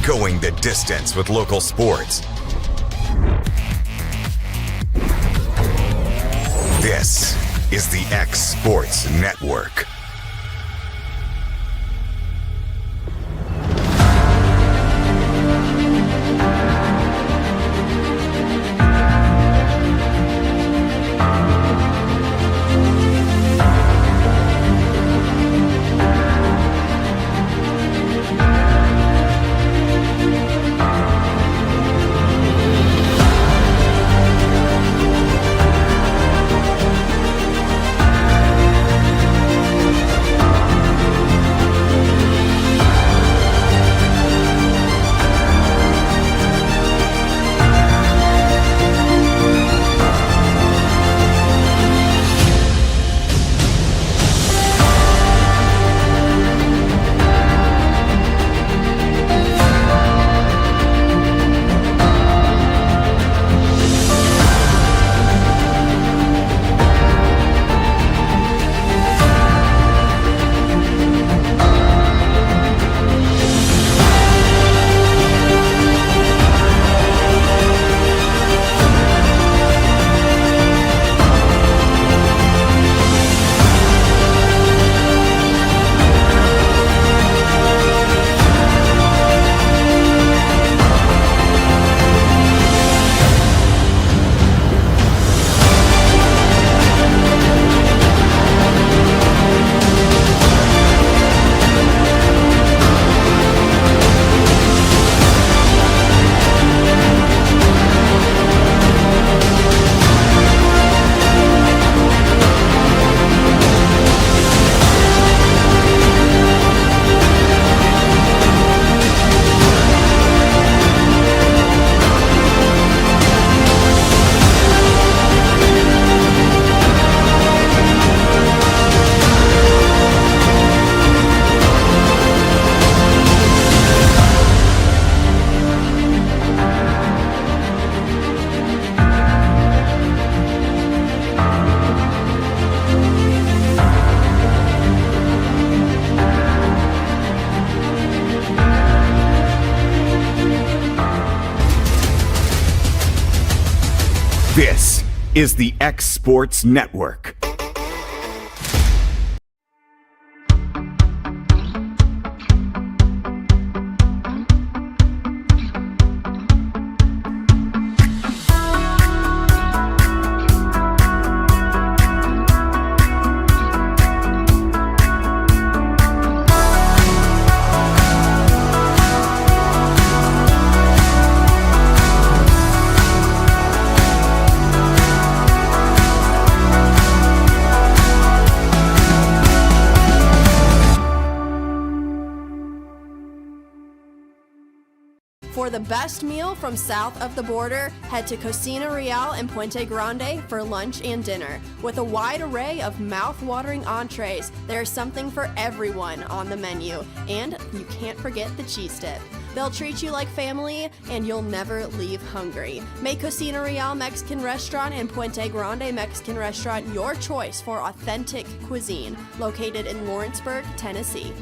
going the distance with local sports. This is the X Sports Network. This is the X Sports Network. For the best meal from south of the border, head to Cocina Real in Puente Grande for lunch and dinner. With a wide array of mouth-watering entrees, there's something for everyone on the menu. And you can't forget the cheese dip. They'll treat you like family, and you'll never leave hungry. Make Cocina Real Mexican Restaurant and Puente Grande Mexican Restaurant your choice for authentic cuisine, located in Lawrenceburg, Tennessee.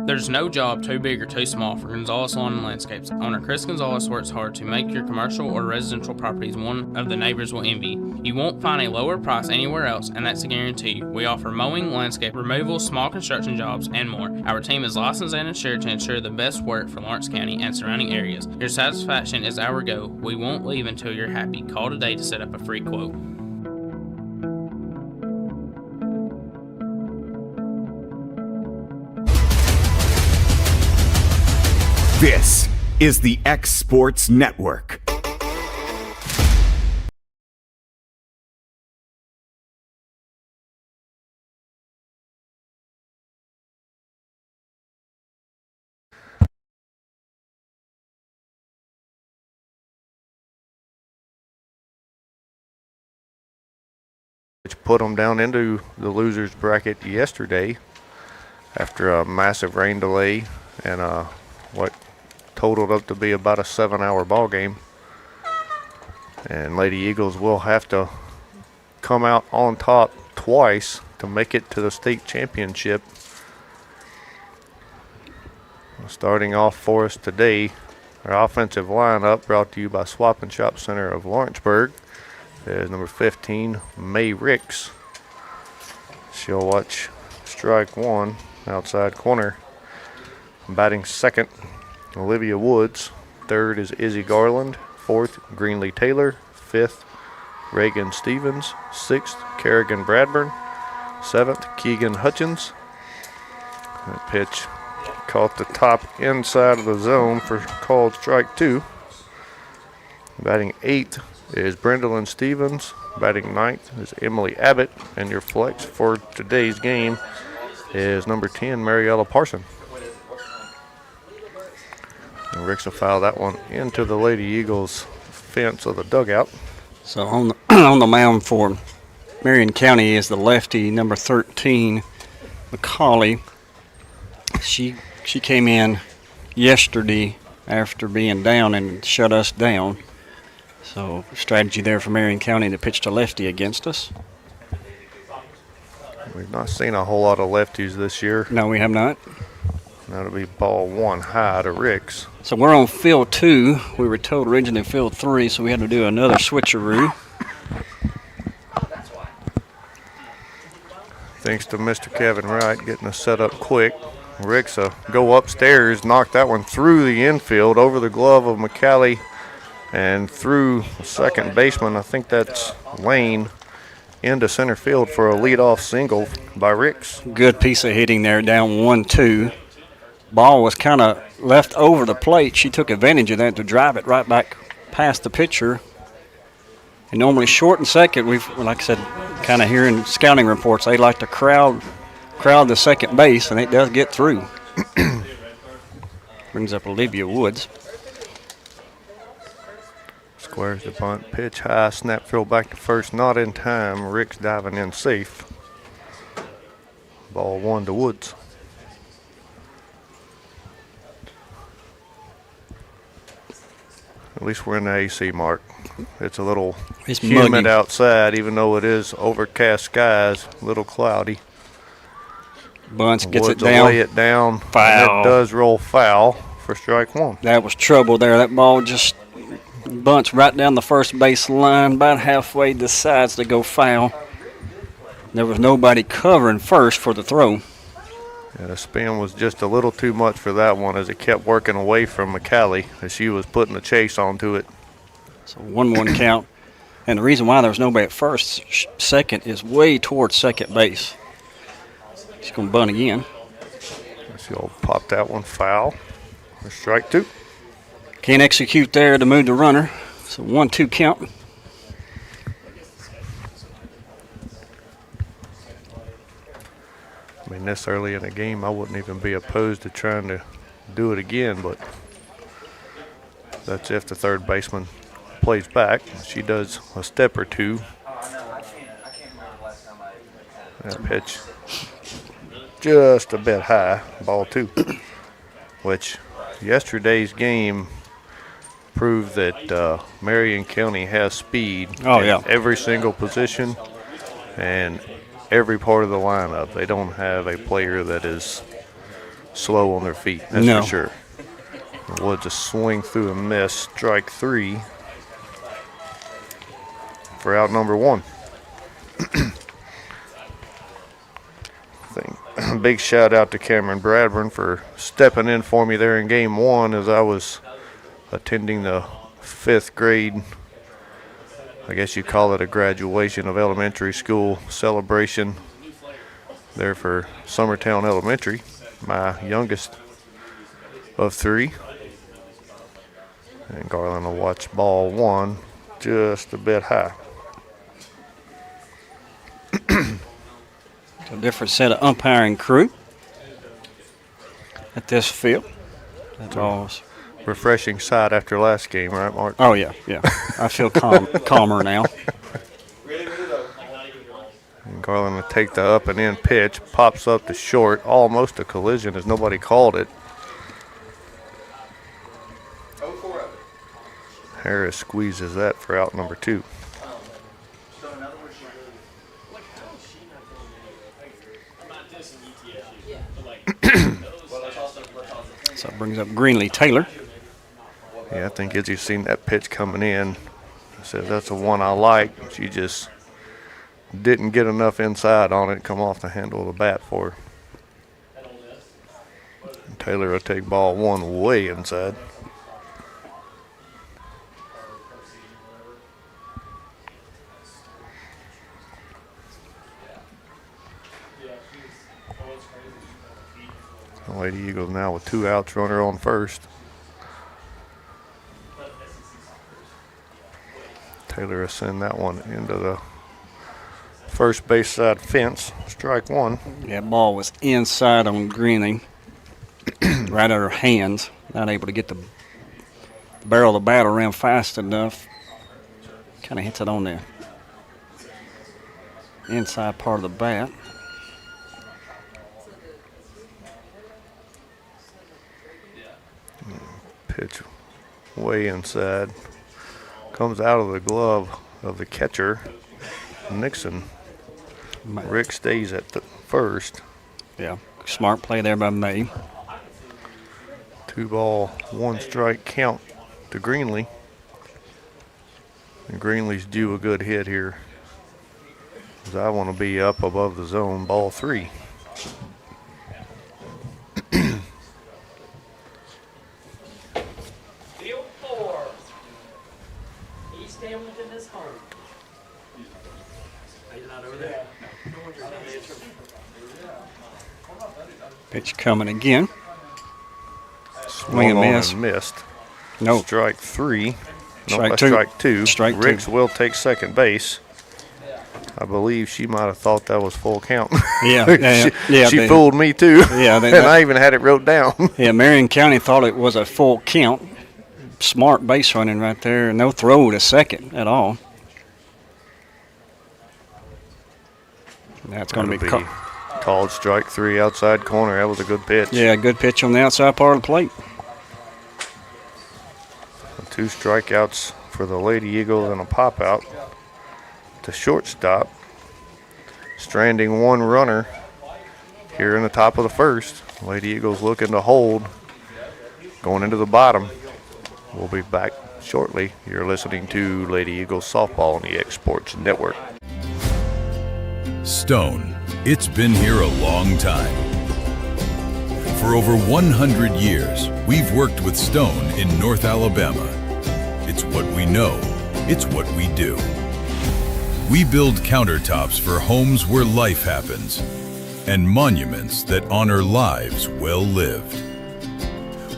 There's no job too big or too small for Gonzalez Lawn and Landscapes. Owner Chris Gonzalez works hard to make your commercial or residential properties one of the neighbors will envy. You won't find a lower price anywhere else, and that's a guarantee. We offer mowing, landscape removal, small construction jobs, and more. Our team is licensed and insured to ensure the best work for Lawrence County and surrounding areas. Your satisfaction is our goal. We won't leave until you're happy. Call today to set up a free quote. This is the X Sports Network. Which put them down into the losers bracket yesterday after a massive rain delay and what totaled up to be about a 7-hour ball game. And Lady Eagles will have to come out on top twice to make it to the state championship. Starting off for us today, our offensive lineup brought to you by Swap and Shop Center of Lawrenceburg is number 15, May Ricks. She'll watch strike one, outside corner. Batting second, Olivia Woods. Third is Izzy Garland. Fourth, Greenlee Taylor. Fifth, Reagan Stevens. Sixth, Kerrigan Bradburn. Seventh, Keegan Hutchins. That pitch caught the top inside of the zone for called strike two. Batting eighth is Brendalyn Stevens. Batting ninth is Emily Abbott. And your flex for today's game is number 10, Mariella Parson. And Ricks will foul that one into the Lady Eagles fence of the dugout. So on the, on the mound for Marion County is the lefty, number 13, McCauley. She came in yesterday after being down and shut us down. So strategy there for Marion County to pitch to lefty against us. We've not seen a whole lot of lefties this year. No, we have not. That'll be ball one high to Ricks. So we're on field 2. We were told originally field 3, so we had to do another switcheroo. Thanks to Mr. Kevin Wright getting us set up quick. Ricks go upstairs, knock that one through the infield, over the glove of McCallie, and through the second baseman. I think that's Lane, into center field for a leadoff single by Ricks. Good piece of hitting there, down 1-2. Ball was kind of left over the plate. She took advantage of that to drive it right back past the pitcher. And normally short and second, we've, like I said, kind of hearing scouting reports, they like to crowd the second base, and it does get through. Brings up Olivia Woods. Squares the bunt, pitch high, snap throw back to first, not in time. Ricks diving in safe. Ball one to Woods. At least we're in the AC, Mark. It's a little humid muggy outside, even though it is overcast skies, a little cloudy. Bunts gets Woods it down. will lay it down. Foul. And it does roll foul for strike one. That was trouble there. That ball just bunts right down the first base line, about halfway decides to go foul. There was nobody covering first for the throw. Yeah, the spin was just a little too much for that one as it kept working away from McCallie as she was putting the chase onto it. So 1-1 count. And the reason why there was nobody at first, second, is way towards second base. She's going to bunt again. She'll pop that one foul for strike two. Can't execute there to move the runner. So 1-2 count. I mean, this early in the game, I wouldn't even be opposed to trying to do it again, but that's if the third baseman plays back. She does a step or two. That pitch just a bit high, ball two, which yesterday's game proved that Marion County has speed in every single position and every part of the lineup. They don't have a player that is slow on their feet, that's for sure. Woods a swing through a miss, strike three for out number one. Big shout out to Cameron Bradburn for stepping in for me there in game one as I was attending the 5th grade, I guess you call it a graduation of elementary school celebration there for Summertown Elementary, my youngest of 3. And Garland will watch ball one just a bit high. A different set of umpiring crew at this field. That's all. Refreshing sight after last game, right, Mark? Oh, yeah. I feel calmer now. And Garland will take the up and in pitch, pops up to short, almost a collision as nobody called it. Harris squeezes that for out number two. So it brings up Greenlee Taylor. Yeah, I think Izzy seen that pitch coming in. Said that's the one I like. She just didn't get enough inside on it, come off the handle of the bat for her. And Taylor will take ball one way inside. The Lady Eagles now with 2 outs, runner on first. Taylor will send that one into the first base side fence. Strike one. That ball was inside on Greenlee, right at her hands. Not able to get the barrel of the bat around fast enough. Kind of hits it on the inside part of the bat. Pitch way inside. Comes out of the glove of the catcher, Nixon. Rick stays at the first. Yeah, smart play there by May. 2 ball, 1 strike count to Greenlee. And Greenlee's due a good hit here, 'cause I want to be up above the zone, ball 3. Field 4. East Hamilton is home. He's not over there. Pitch coming again. Swung and on miss. and missed. No. Strike 3. No, Strike that's two. strike 2. Strike 2. Ricks will take second base. I believe she might have thought that was full count. Yeah, she fooled me too. Yeah, and I even had it wrote down. Yeah, Marion County thought it was a full count. Smart base running right there. No throw to second at all. That's going to be called strike 3 outside corner. That was a good pitch. Yeah, good pitch on the outside part of the plate. 2 strikeouts for the Lady Eagles and a pop out to shortstop. Stranding 1 runner here in the top of the first. Lady Eagles looking to hold. Going into the bottom. We'll be back shortly. You're listening to Lady Eagles Softball on the X Sports Network. Stone. It's been here a long time. For over 100 years, we've worked with stone in North Alabama. It's what we know. It's what we do. We build countertops for homes where life happens and monuments that honor lives well lived.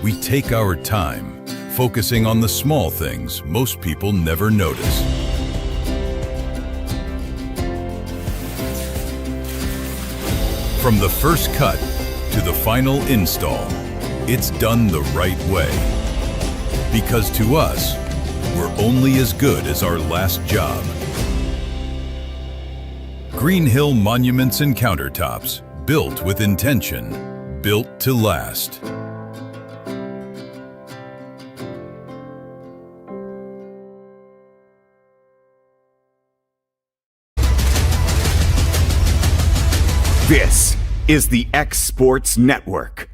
We take our time, focusing on the small things most people never notice. From the first cut to the final install, it's done the right way. Because to us, we're only as good as our last job. Green Hill Monuments and Countertops, built with intention, built to last. This is the X Sports Network.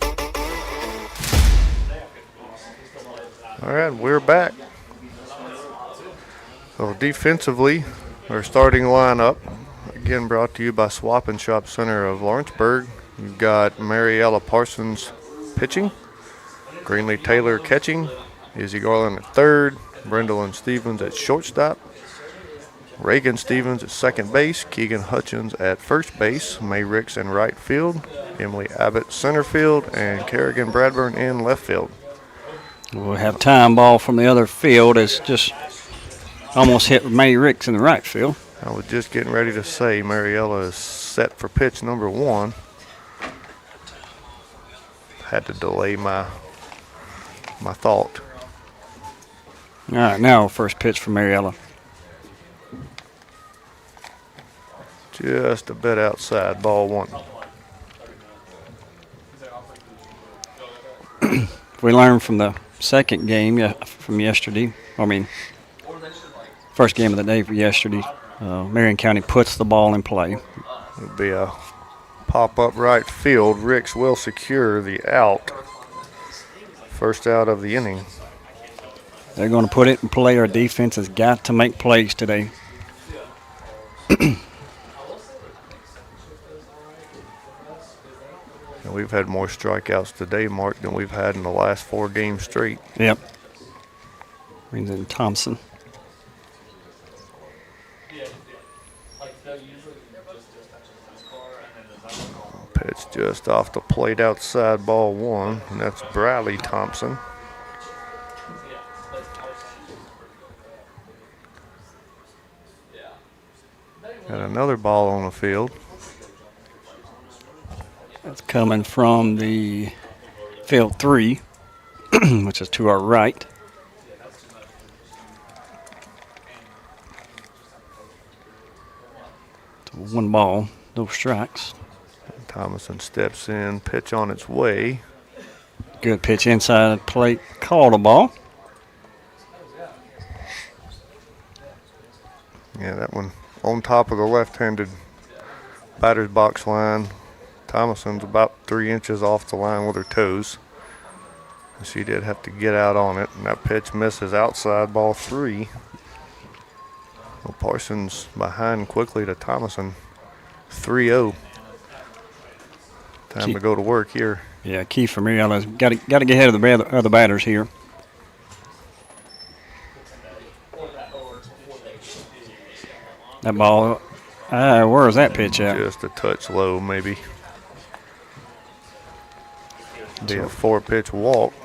All right, we're back. So defensively, our starting lineup, again brought to you by Swap and Shop Center of Lawrenceburg. You've got Mariella Parsons pitching, Greenlee Taylor catching, Izzy Garland at third, Brendalyn Stevens at shortstop, Reagan Stevens at second base, Keegan Hutchins at first base, May Ricks in right field, Emily Abbott center field, and Kerrigan Bradburn in left field. We'll have time ball from the other field. It's just almost hit May Ricks in the right field. I was just getting ready to say Mariella is set for pitch number 1. Had to delay my thought. All right, now first pitch for Mariella. Just a bit outside, ball 1. We learned from the second game from yesterday. First game of the day for yesterday. Marion County puts the ball in play. It'll be a pop up right field. Ricks will secure the out. First out of the inning. They're going to put it in play. Our defense has got to make plays today. And we've had more strikeouts today, Mark, than we've had in the last 4 games straight. Yep. Brings in Thompson. Pitch just off the plate outside, ball 1, and that's Bradley Thompson. Got another ball on the field. That's coming from the field 3, which is to our right. So 1 ball, no strikes. Thomason steps in, pitch on its way. Good pitch inside the plate, called a ball. Yeah, that one on top of the left-handed batter's box line. Thomason's about 3 inches off the line with her toes. She did have to get out on it, and that pitch misses outside, ball 3. Well, Parsons behind quickly to Thomason, 3-0. Time to go to work here. Yeah, key for Marion is got to get ahead of the other batters here. That ball, where is that pitch at? Just a touch low, maybe. Be a 4-pitch walk.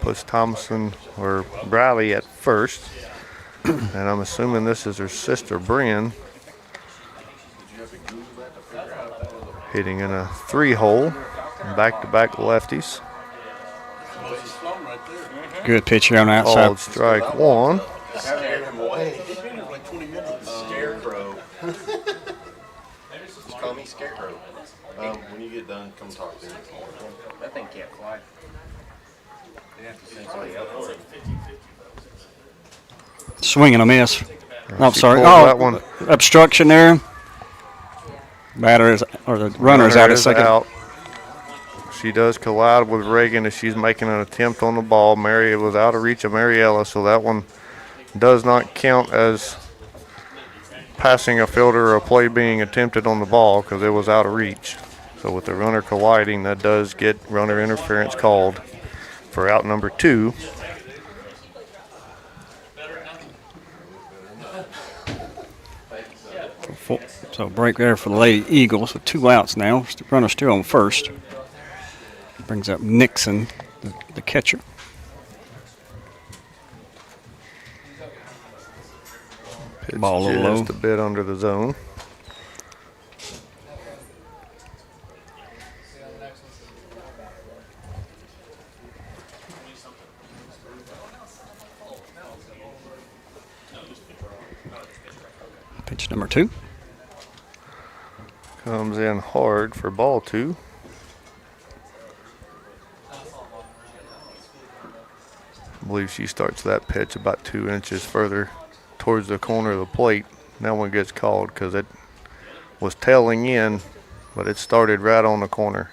Puts Thompson or Bradley at first. And I'm assuming this is her sister, Bryn. Hitting in a 3-hole. Back-to-back lefties. Good pitch here on the outside. Called strike 1. Scarecrow. Just call me Scarecrow. When you get done, come talk to me. That thing can't fly. Swing and a miss. I'm She sorry. pulled Oh, that one. obstruction there. Batter is, or the runner's out at is second. out. She does collide with Reagan as she's making an attempt on the ball. Mary was out of reach of Mariella, so that one does not count as passing a fielder or a play being attempted on the ball because it was out of reach. So with the runner colliding, that does get runner interference called for out number 2. So break there for the Lady Eagles. So 2 outs now. Runner still on first. Brings up Nixon, the catcher. Pitch Ball a little low. just a bit under the zone. Pitch number 2. Comes in hard for ball 2. I believe she starts that pitch about 2 inches further towards the corner of the plate. That one gets called because it was tailing in, but it started right on the corner.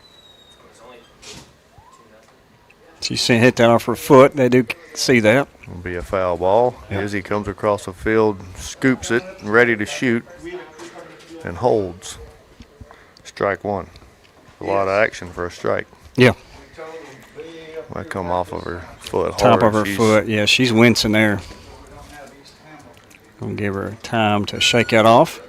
She hit that off her foot. They do see that. It'll be a foul ball. Yep. Izzy comes across the field, scoops it, ready to shoot, and holds. Strike 1. A lot of action for a strike. Yeah. Might come off of her foot Top hard. of her She's foot. Yeah, she's wincing there. Gonna give her time to shake that off.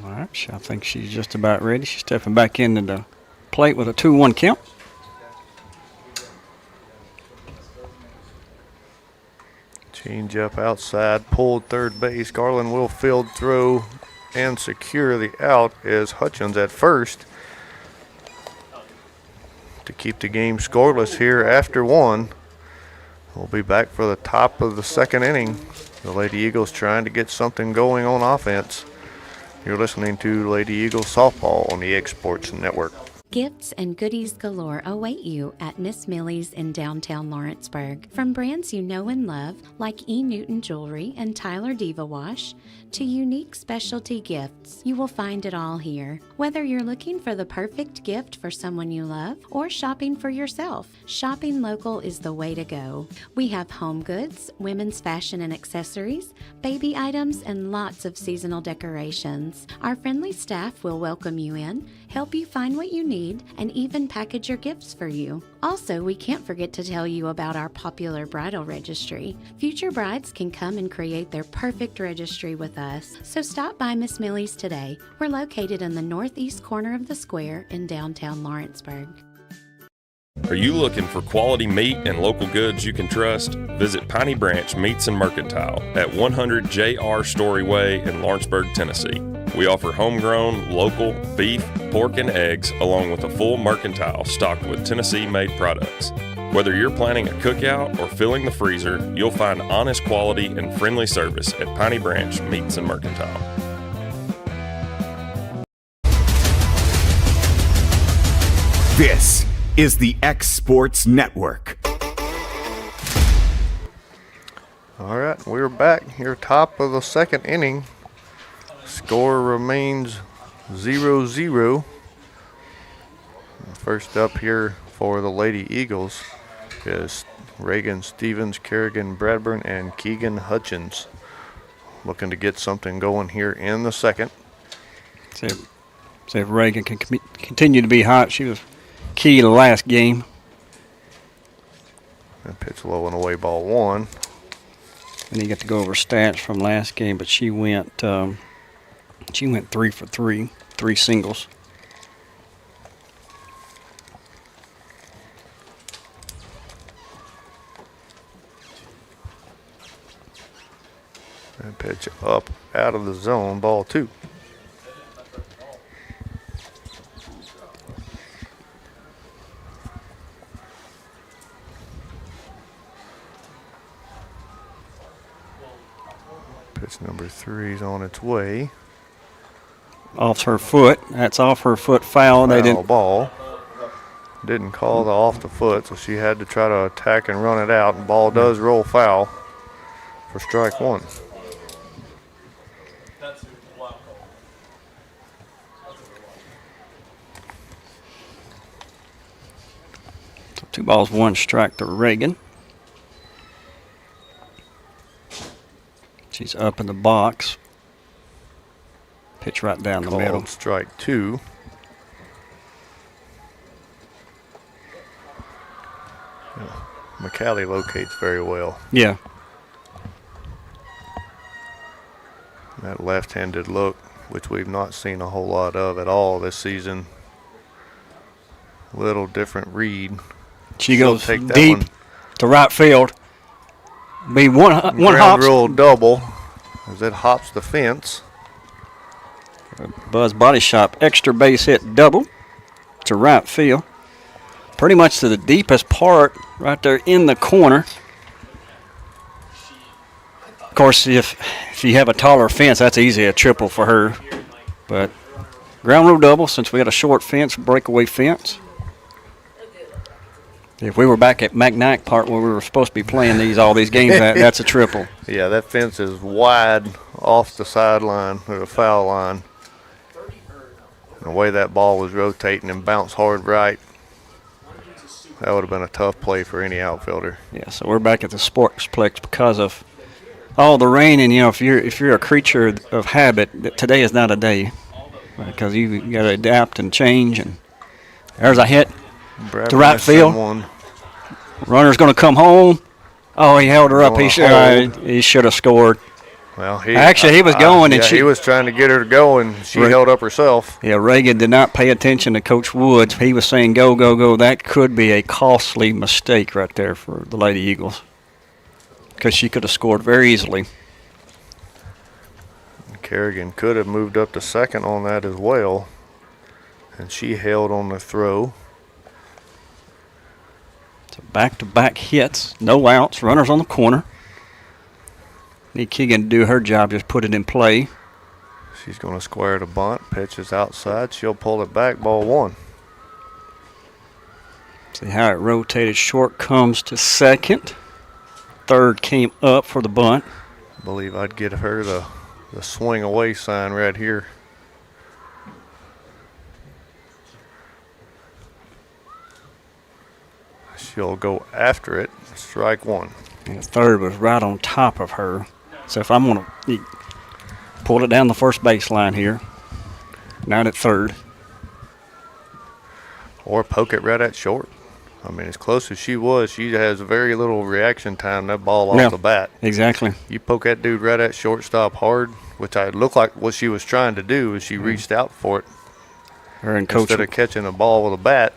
All right, I think she's just about ready. She's stepping back into the plate with a 2-1 count. Change up outside, pulled third base. Garland will field throw and secure the out as Hutchins at first to keep the game scoreless here after 1. We'll be back for the top of the 2nd inning. The Lady Eagles trying to get something going on offense. You're listening to Lady Eagles Softball on the X Sports Network. Gifts and goodies galore await you at Miss Millie's in downtown Lawrenceburg. From brands you know and love, like E. Newton Jewelry and Tyler Diva Wash, to unique specialty gifts, you will find it all here. Whether you're looking for the perfect gift for someone you love or shopping for yourself, shopping local is the way to go. We have home goods, women's fashion and accessories, baby items, and lots of seasonal decorations. Our friendly staff will welcome you in, help you find what you need, and even package your gifts for you. Also, we can't forget to tell you about our popular bridal registry. Future brides can come and create their perfect registry with us. So stop by Miss Millie's today. We're located in the northeast corner of the square in downtown Lawrenceburg. Are you looking for quality meat and local goods you can trust? Visit Piney Branch Meats and Mercantile at 100 J.R. Story Way in Lawrenceburg, Tennessee. We offer homegrown, local beef, pork, and eggs, along with a full mercantile stocked with Tennessee-made products. Whether you're planning a cookout or filling the freezer, you'll find honest quality and friendly service at Piney Branch Meats and Mercantile. This is the X Sports Network. All right, we're back here, top of the second inning. Score remains 0-0. First up here for the Lady Eagles is Reagan Stevens, Kerrigan Bradburn, and Keegan Hutchins. Looking to get something going here in the second. See if Reagan can continue to be hot. She was key to the last game. And pitch low and away, ball one. And you get to go over stats from last game, but she went 3 for 3, 3 singles. And pitch up out of the zone, ball two. Pitch number 3 is on its way. Off her foot. That's off her foot foul. They didn't. Ball. Didn't call the off the foot, so she had to try to attack and run it out. And ball does roll foul for strike one. So 2 balls, 1 strike to Reagan. She's up in the box. Pitch right down the middle. Strike 2. McCallie locates very well. Yeah. That left-handed look, which we've not seen a whole lot of at all this season. Little different read. She goes deep to right field. Be one ground hops. Rule double as it hops the fence. Buzz Body Shop extra base hit double to right field. Pretty much to the deepest part right there in the corner. Of course, if you have a taller fence, that's easy, a triple for her. But ground rule double since we had a short fence, breakaway fence. If we were back at McKnight Park where we were supposed to be playing all these games, that's a triple. Yeah, that fence is wide off the sideline or the foul line. And the way that ball was rotating and bounced hard right, that would have been a tough play for any outfielder. Yeah, so we're back at the Sportsplex because of all the rain. And, if you're a creature of habit, today is not a day because you got to adapt and change. And there's a hit to right field. Runner's going to come home. Oh, he held her up. He should have scored. Well, he was going, and he was trying to get her to go, and she held up herself. Yeah, Reagan did not pay attention to Coach Woods. He was saying, go, go, go. That could be a costly mistake right there for the Lady Eagles because she could have scored very easily. Kerrigan could have moved up to second on that as well, and she held on the throw. So back-to-back hits, no outs, runners on the corner. Need Keegan to do her job, just put it in play. She's going to square the bunt. Pitch is outside. She'll pull it back. Ball one. See how it rotated. Short comes to second. Third came up for the bunt. I believe I'd get her the swing away sign right here. She'll go after it. Strike one. And third was right on top of her. So if I'm going to pull it down the first baseline here, not at third. Or poke it right at short. I mean, as close as she was, she has very little reaction time, that ball off the bat. Exactly. You poke that dude right at shortstop hard, which I looked like what she was trying to do is she reached out for it. Her and Coach instead of catching a ball with a bat.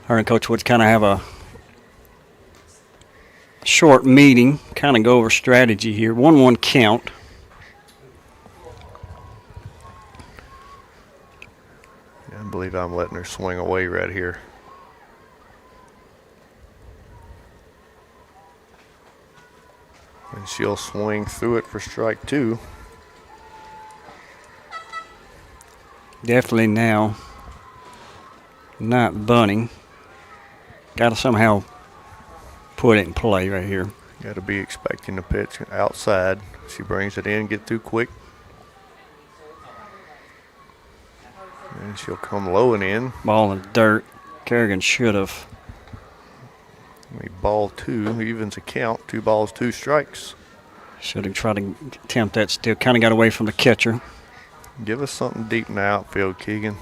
Her and Coach Woods kind of have a short meeting, kind of go over strategy here. 1-1 count. I believe I'm letting her swing away right here. And she'll swing through it for strike two. Definitely now not bunting. Got to somehow put it in play right here. Got to be expecting the pitch outside. She brings it in, get through quick. And she'll come low and in. Ball in the dirt. Kerrigan should have. Ball two, evens a count. 2 balls, 2 strikes. Should have tried to attempt that still. Kind of got away from the catcher. Give us something deep in the outfield, Keegan.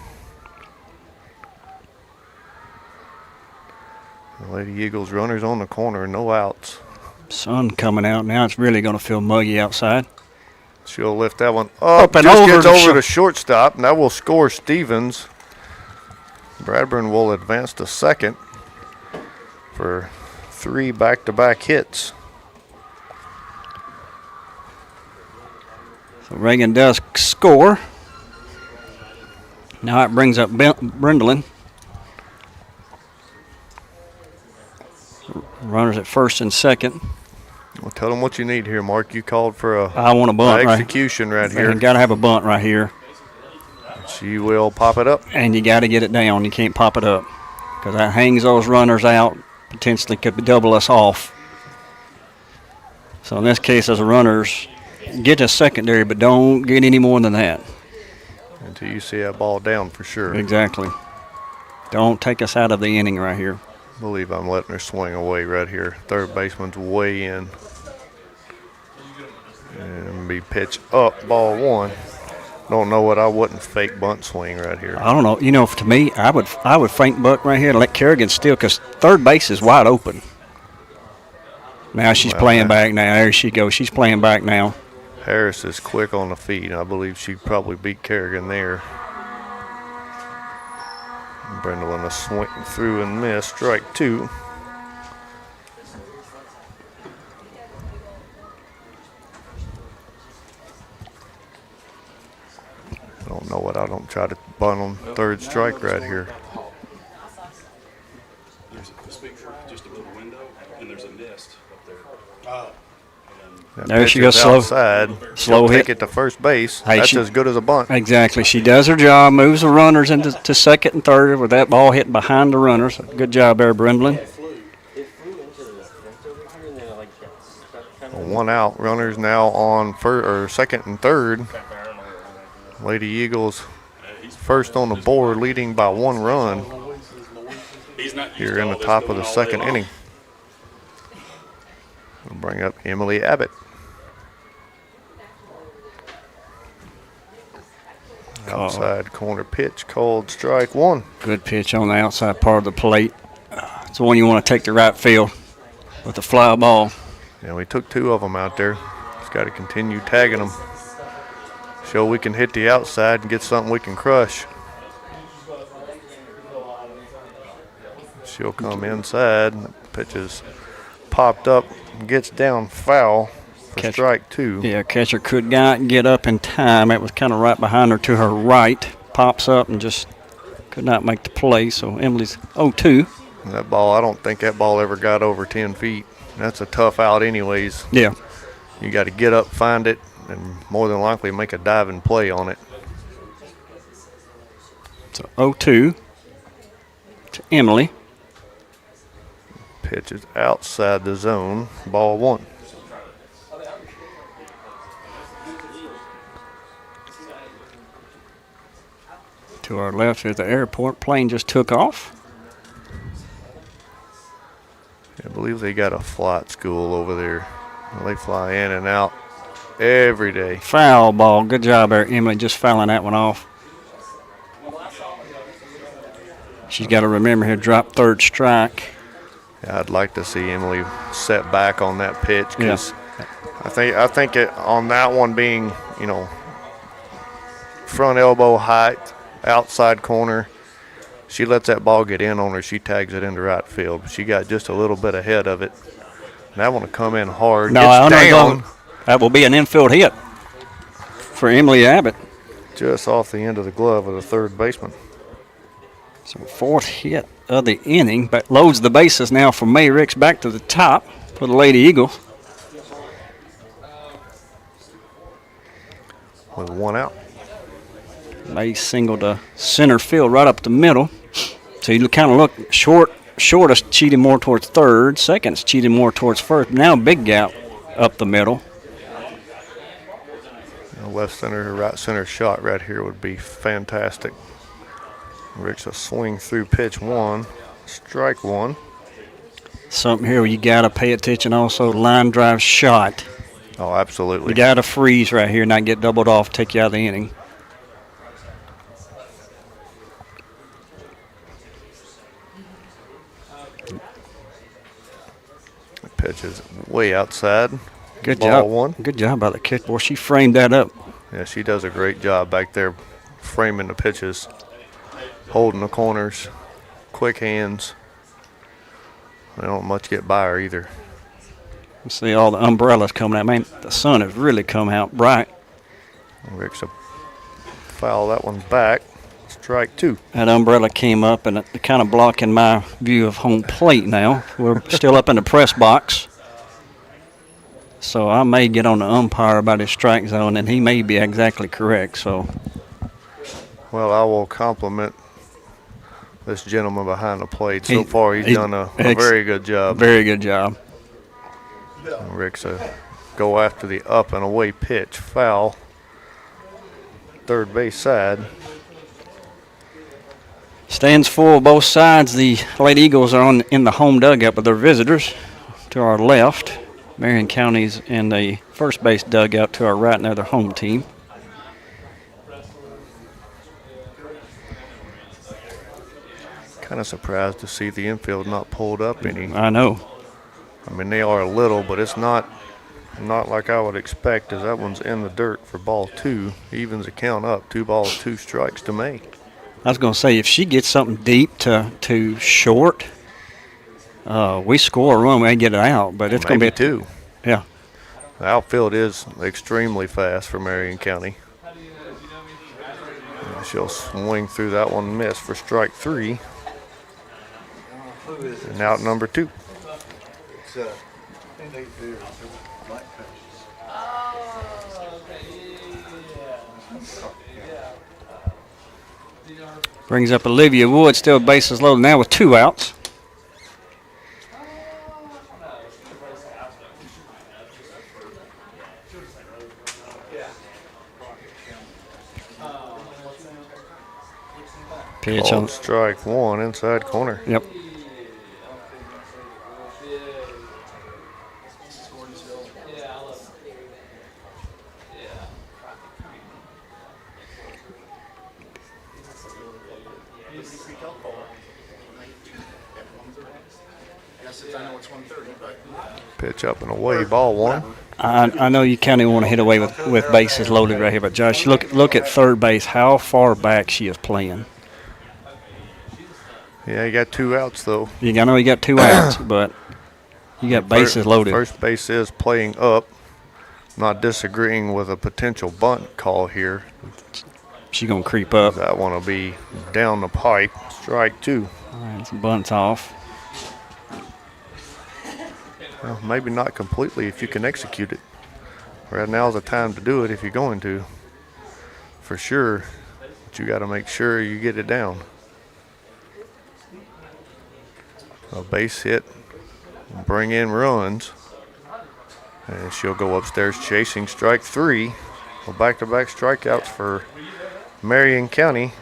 The Lady Eagles runners on the corner, no outs. Sun coming out now. It's really going to feel muggy outside. She'll lift that one up and just over gets to over the shortstop. Now we'll score Stevens. Bradburn will advance to second for 3 back-to-back hits. So Reagan does score. Now it brings up Brindlin. Runners at first and second. Well, tell them what you need here, Mark. You called for I want a bunt execution right here. You got to have a bunt right here. She will pop it up. And you got to get it down. You can't pop it up because that hangs those runners out. Potentially could double us off. So in this case, as a runners, get to secondary, but don't get any more than that. Until you see that ball down for sure. Exactly. Don't take us out of the inning right here. I believe I'm letting her swing away right here. Third baseman's way in. And be pitch up, ball one. Don't know what I wouldn't fake bunt swing right here. I don't know. You know, to me, I would fake bunt right here and let Kerrigan steal because third base is wide open. Now she's playing back now. There she goes. She's playing back now. Harris is quick on the feet. I believe she probably beat Kerrigan there. Brindlin a swing through and miss. Strike two. I don't know what I don't try to bunt on third strike right here. There's a speaker just above the window, and there's a nest up there. There she goes, slow. Outside. Slow hit. Take it to first base. Hey, That's as good as a bunt. Exactly. She does her job, moves the runners into second and third with that ball hitting behind the runners. Good job there, Brindlin. One out. Runners now on second and third. Lady Eagles first on the board, leading by 1 run here in the top of the second inning. We'll bring up Emily Abbott. Outside corner pitch called strike one. Good pitch on the outside part of the plate. It's the one you want to take to right field with the fly ball. Yeah, we took 2 of them out there. Just got to continue tagging them. Show we can hit the outside and get something we can crush. She'll come inside. Pitch is popped up, gets down foul for strike two. Yeah, catcher could not get up in time. It was kind of right behind her to her right. Pops up and just could not make the play. So Emily's 0-2. That ball, I don't think that ball ever got over 10 feet. That's a tough out anyways. Yeah. You got to get up, find it, and more than likely make a diving play on it. So 0-2 to Emily. Pitch is outside the zone, ball 1. To our left is the airport. Plane just took off. I believe they got a flight school over there. They fly in and out every day. Foul ball. Good job there, Emily, just fouling that one off. She's got to remember here, drop third strike. Yeah, I'd like to see Emily set back on that pitch because I think on that one being, front elbow height, outside corner, she lets that ball get in on her. She tags it into right field. She got just a little bit ahead of it. And that one will come in hard. No, gets down. That will be an infield hit for Emily Abbott. Just off the end of the glove of the third baseman. So 4th hit of the inning, but loads the bases now for May Ricks back to the top for the Lady Eagles. With 1 out. May single to center field right up the middle. So you kind of look shortest cheating more towards third, second's cheating more towards first. Now big gap up the middle. Left center, right center shot right here would be fantastic. Rick's a swing through pitch 1, strike 1. Something here where you got to pay attention also, line drive shot. Oh, absolutely. You got to freeze right here, not get doubled off, take you out of the inning. The pitch is way outside. Good Ball job. 1. Good job by the kick. Boy, she framed that up. Yeah, she does a great job back there framing the pitches, holding the corners, quick hands. They don't much get by her either. You see all the umbrellas coming out. Man, the sun has really come out bright. Rick's a foul that one back. Strike 2. That umbrella came up and it kind of blocking my view of home plate now. We're still up in the press box. So I may get on the umpire about his strike zone, and he may be exactly correct. So, well, I will compliment this gentleman behind the plate. So far, he's done a very good job. Very good job. Rick's go after the up and away pitch. Foul. Third base side. Stands full both sides. The Lady Eagles are in the home dugout with their visitors to our left. Marion County's in the first base dugout to our right, and they're their home team. Kind of surprised to see the infield not pulled up any. I know. I mean, they are a little, but it's not like I would expect, as that one's in the dirt for ball 2. Evens the count up. 2 balls, 2 strikes to May. I was going to say, if she gets something deep to short, we score a run, we ain't get it out, but it's going to be 2. Yeah. The outfield is extremely fast for Marion County. And she'll swing through that one, miss for strike 3. And out number 2. Brings up Olivia Wood, still bases loaded now with 2 outs. Pitch on strike 1, inside corner. Yep. Pitch up and away, ball 1. I know you kind of want to hit away with bases loaded right here, but Josh, look at third base, how far back she is playing. Yeah, you got 2 outs though. I know you got 2 outs, but you got bases loaded. First base is playing up. Not disagreeing with a potential bunt call here. She's going to creep up. That one will be down the pipe. Strike 2. All right, some bunts off. Well, maybe not completely if you can execute it. Right now is the time to do it if you're going to. For sure. But you got to make sure you get it down. A base hit bring in runs. And she'll go upstairs chasing strike 3. Well, back-to-back strikeouts for Marion County.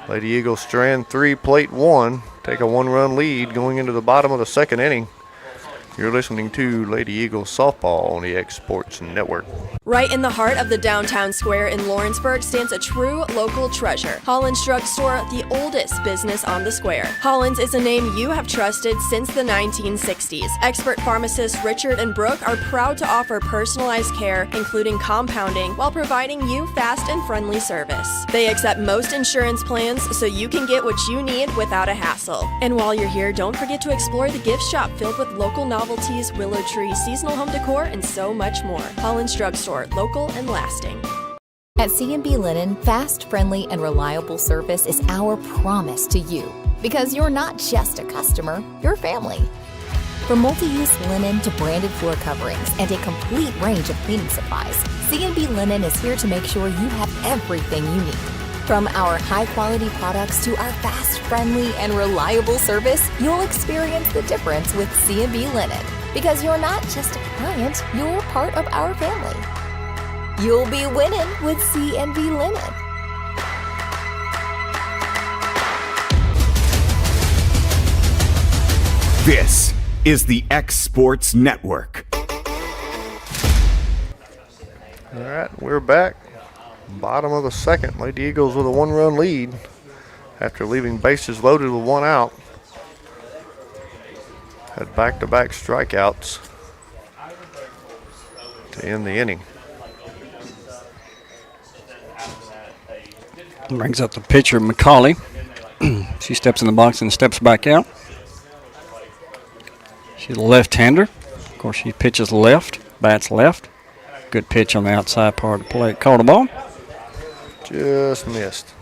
Lady Eagles strand 3, plate 1. Take a 1-run lead going into the bottom of the 2nd inning. You're listening to Lady Eagles softball on the X Sports Network. Right in the heart of the downtown square in Lawrenceburg stands a true local treasure. Holland's Drugstore, the oldest business on the square. Holland's is a name you have trusted since the 1960s. Expert pharmacists Richard and Brooke are proud to offer personalized care, including compounding, while providing you fast and friendly service. They accept most insurance plans so you can get what you need without a hassle. And while you're here, don't forget to explore the gift shop filled with local novelties, willow tree, seasonal home decor, and so much more. Holland's Drugstore, local and lasting. At C&B Linen, fast, friendly, and reliable service is our promise to you. Because you're not just a customer, you're family. From multi-use linen to branded floor coverings and a complete range of cleaning supplies, C&B Linen is here to make sure you have everything you need. From our high-quality products to our fast, friendly, and reliable service, you'll experience the difference with C&B Linen. Because you're not just a client, you're part of our family. You'll be winning with C&B Linen. This is the X Sports Network. All right, we're back. Bottom of the 2nd. Lady Eagles with a 1-run lead after leaving bases loaded with 1 out. Had back-to-back strikeouts to end the inning. Brings up the pitcher, McCauley. She steps in the box and steps back out. She's a left-hander. Of course, she pitches left, bats left. Good pitch on the outside part of the plate. Called the ball. Just missed.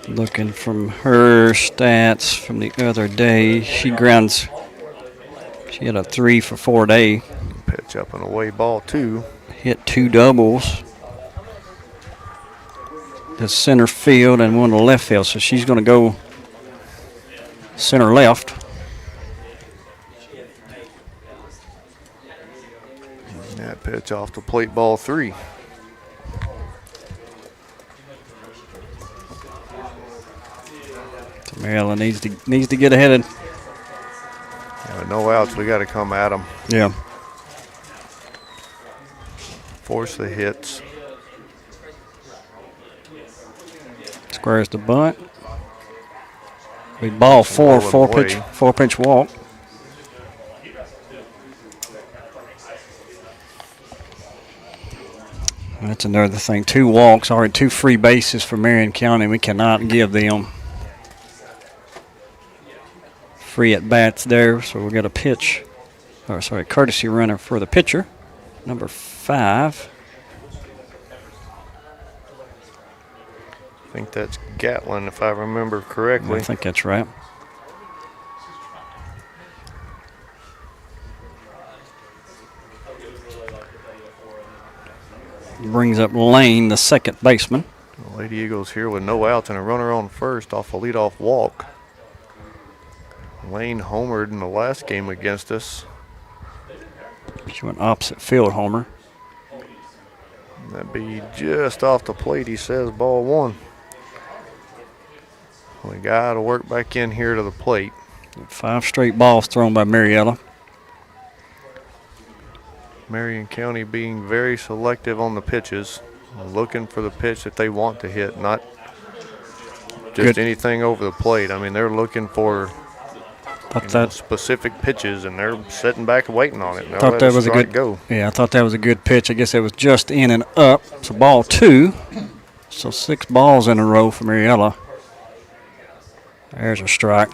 Looking from her stats from the other day, she had a 3 for 4 day. Pitch up and away, ball 2. Hit 2 doubles to center field and 1 to left field, so she's going to go center left. That pitch off the plate, ball 3. So Maryland needs to get ahead of. Yeah, no outs, we got to come at them. Yeah. Force the hits. Squares the bunt. We ball 4, 4-pitch walk. That's another thing. 2 walks, already 2 free bases for Marion County. We cannot give them free at bats there, so we'll get a pitch. Courtesy runner for the pitcher, number 5. I think that's Gatlin, if I remember correctly. I think that's right. Brings up Lane, the second baseman. The Lady Eagles here with no outs and a runner on first off a leadoff walk. Lane homered in the last game against us. She went opposite field homer. That'd be just off the plate, he says, ball 1. We got to work back in here to the plate. 5 straight balls thrown by Marietta. Marion County being very selective on the pitches, looking for the pitch that they want to hit, not just anything over the plate. I mean, they're looking for specific pitches, and they're sitting back and waiting on it. I thought that was a good go. Yeah, I thought that was a good pitch. I guess it was just in and up. So ball 2. So 6 balls in a row for Marietta. There's a strike.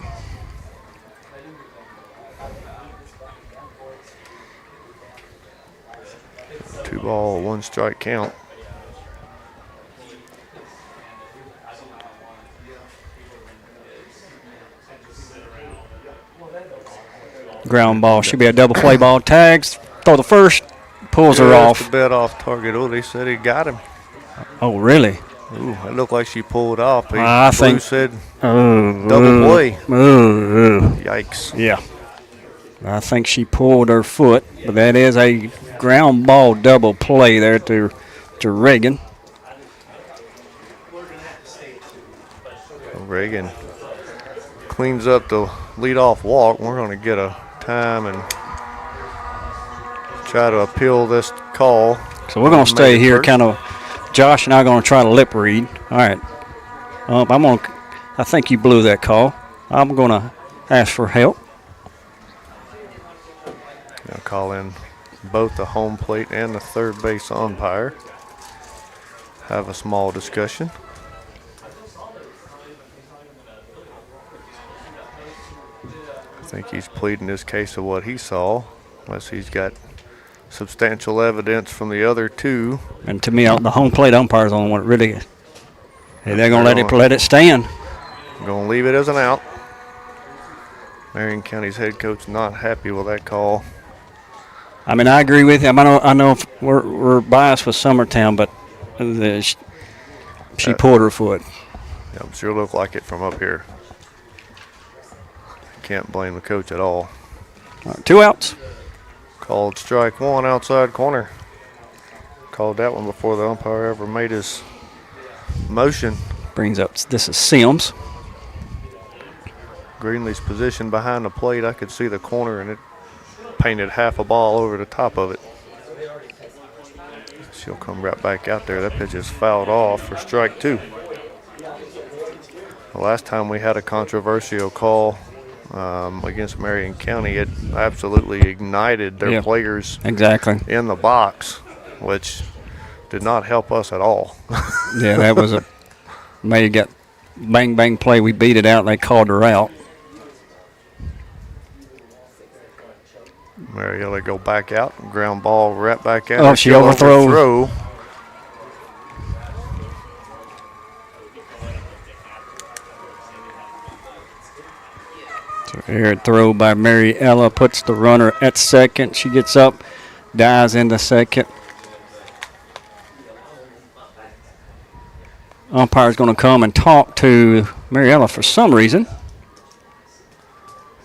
Two ball, 1 strike count. Ground ball. Should be a double play ball. Tags. Throw the first. Pulls her off. The bet off target. Oh, they said he got him. Oh, really? Ooh, it looked like she pulled off. I think said double play. Yikes. Yeah. I think she pulled her foot, but that is a ground ball double play there to Reagan. Reagan cleans up the leadoff walk. We're going to get a time and try to appeal this call. So we're going to stay here kind of. Josh and I are going to try to lip read. All right. I think you blew that call. I'm going to ask for help. I'll call in both the home plate and the third base umpire. Have a small discussion. I think he's pleading his case of what he saw, unless he's got substantial evidence from the other two. And to me, the home plate umpire's on what really. Hey, they're going to let it stand. Going to leave it as an out. Marion County's head coach not happy with that call. I mean, I agree with him. I know we're biased with Summertown, but she pulled her foot. Yeah, sure looked like it from up here. Can't blame the coach at all. 2 outs. Called strike one, outside corner. Called that one before the umpire ever made his motion. Brings up, this is Sims. Greenlee's position behind the plate. I could see the corner, and it painted half a ball over the top of it. She'll come right back out there. That pitch is fouled off for strike two. The last time we had a controversial call against Marion County, it absolutely ignited their players exactly in the box, which did not help us at all. Yeah, that was may have got bang bang play. We beat it out and they called her out. Mariella go back out, ground ball right back out. Oh, she overthrow. Air throw by Mariella puts the runner at second. She gets up, dives into second. Umpire's going to come and talk to Mariella for some reason.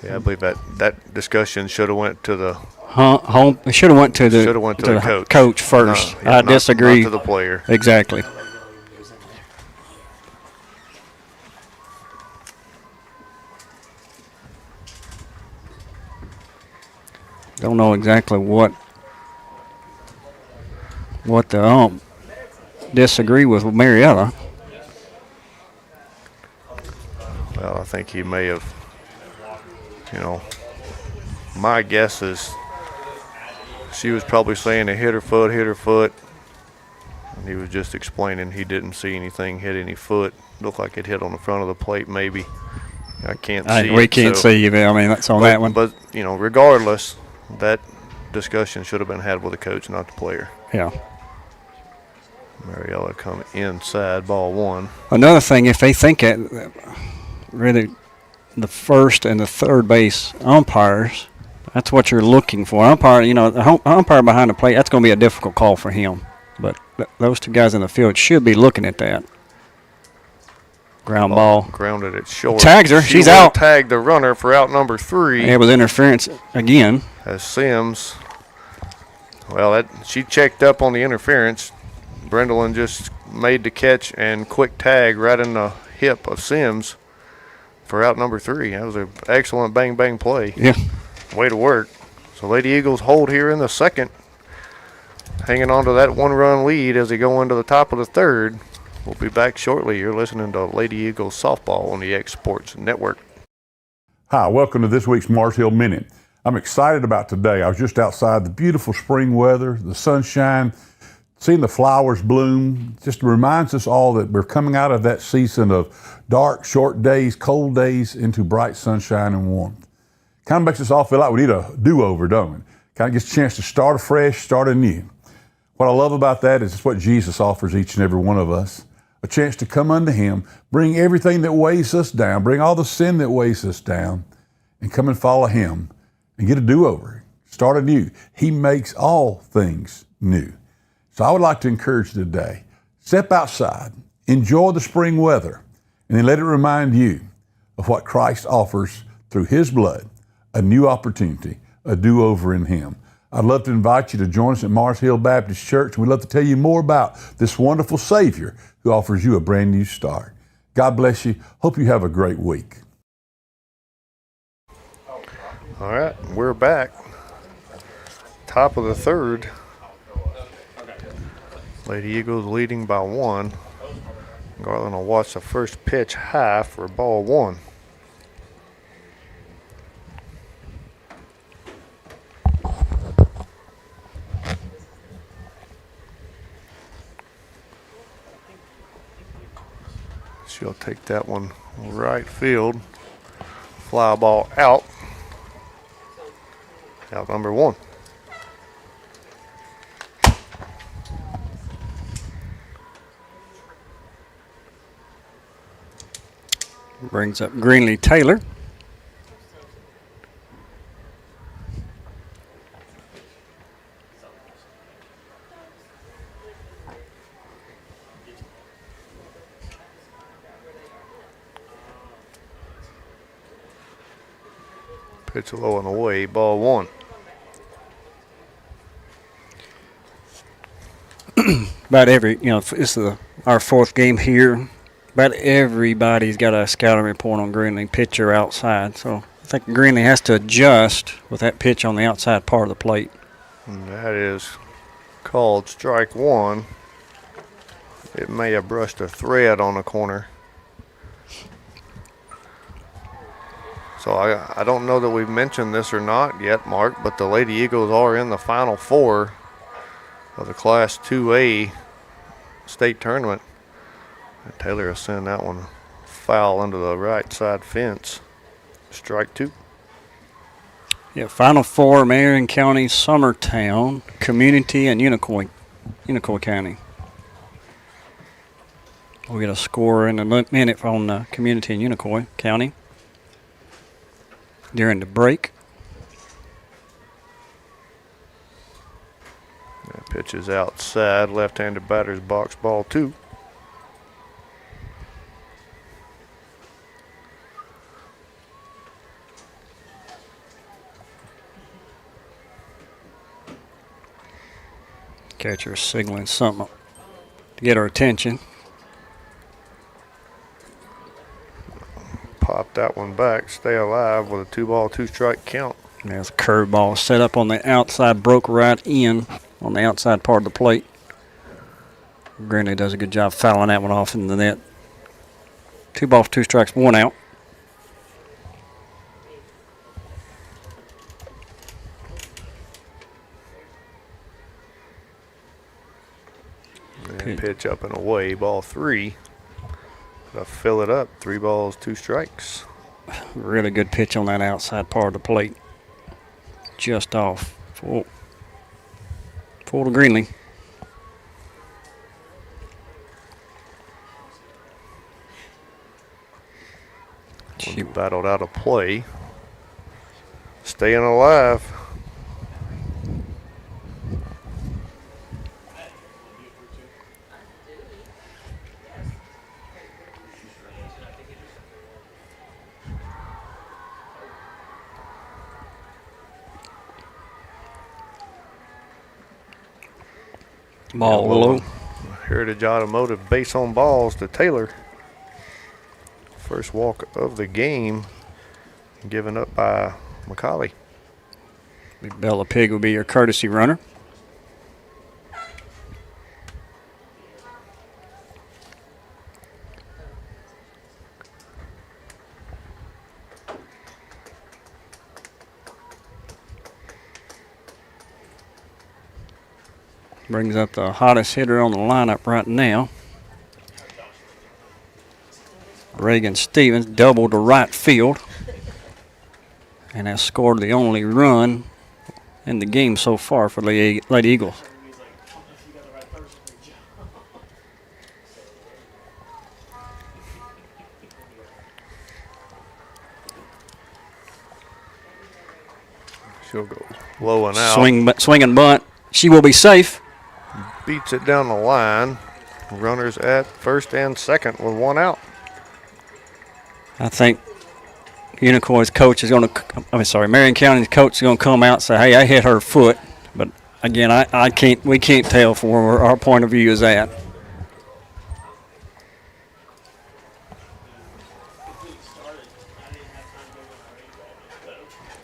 Yeah, I believe that discussion should have went to the home. It should have went to the coach first. I disagree. Not to the player. Exactly. Don't know exactly what the disagree with Mariella. Well, I think he may have, my guess is she was probably saying to hit her foot. And he was just explaining he didn't see anything hit any foot. Looked like it hit on the front of the plate maybe. I can't see We can't see you. I mean, that's on that one. But, regardless, that discussion should have been had with the coach, not the player. Yeah. Mariella come inside, ball one. Another thing, if they think it, really the first and the third base umpires, that's what you're looking for. Umpire, the umpire behind the plate, that's going to be a difficult call for him. But those two guys in the field should be looking at that. Ground ball. Grounded it short. Tags her. She's out. Tagged the runner for out number 3. It was interference again. As Sims, she checked up on the interference. Brendolin just made the catch and quick tag right in the hip of Sims for out number 3. That was an excellent bang-bang play. Yeah. Way to work. So Lady Eagles hold here in the second, hanging on to that 1-run lead as they go into the top of the third. We'll be back shortly. You're listening to Lady Eagles Softball on the X Sports Network. Hi, welcome to this week's Mars Hill Minute. I'm excited about today. I was just outside, the beautiful spring weather, the sunshine, seeing the flowers bloom. Just reminds us all that we're coming out of that season of dark, short days, cold days into bright sunshine and warmth. Kind of makes us all feel like we need a do-over, don't we? Kind of gets a chance to start afresh, start anew. What I love about that is it's what Jesus offers each and every one of us. A chance to come unto Him, bring everything that weighs us down, bring all the sin that weighs us down, and come and follow Him and get a do-over, start anew. He makes all things new. So I would like to encourage you today, step outside Enjoy the spring weather, and then let it remind you of what Christ offers through His blood, a new opportunity, a do-over in Him. I'd love to invite you to join us at Mars Hill Baptist Church. We'd love to tell you more about this wonderful Savior who offers you a brand new start. God bless you. Hope you have a great week. All right, we're back. Top of the third. Lady Eagles leading by 1. Garland will watch the first pitch high for ball 1. She'll take that one right field. Fly ball out. Out number 1. Brings up Greenlee Taylor. Pitch low and away, ball 1. About every, it's our 4th game here. About everybody's got a scouting report on Greenlee pitcher outside. So I think Greenlee has to adjust with that pitch on the outside part of the plate. And that is called strike 1. It may have brushed a thread on the corner. So I don't know that we've mentioned this or not yet, Mark, but the Lady Eagles are in the Final 4 of the Class 2A state tournament. And Taylor will send that one foul into the right side fence. Strike 2. Yeah, Final 4, Marion County, Summertown, Community, and Unicoi County. We'll get a score in a minute on Community and Unicoi County during the break. That pitch is outside, left-handed batter's box, ball 2. Catcher signaling something to get our attention. Pop that one back, stay alive with a 2-ball, 2-strike count. There's a curveball set up on the outside, broke right in on the outside part of the plate. Greenlee does a good job fouling that one off in the net. 2 balls, 2 strikes, 1 out. And pitch up and away, ball 3. Gotta fill it up, 3 balls, 2 strikes. Really good pitch on that outside part of the plate. Just off. Full to Greenlee. She battled out of play. Staying alive. Ball low. Heritage Automotive base on balls to Taylor. First walk of the game given up by McCauley. Bella Pig will be your courtesy runner. Brings up the hottest hitter on the lineup right now. Reagan Stevens doubled to right field and has scored the only run in the game so far for the Lady Eagles. She'll go low and out. Swing and bunt. She will be safe. Beats it down the line. runners at first and second with one out. I think Unicorn's coach is going to, Marion County's coach is going to come out and say, hey, I hit her foot. But again, we can't tell from where our point of view is at.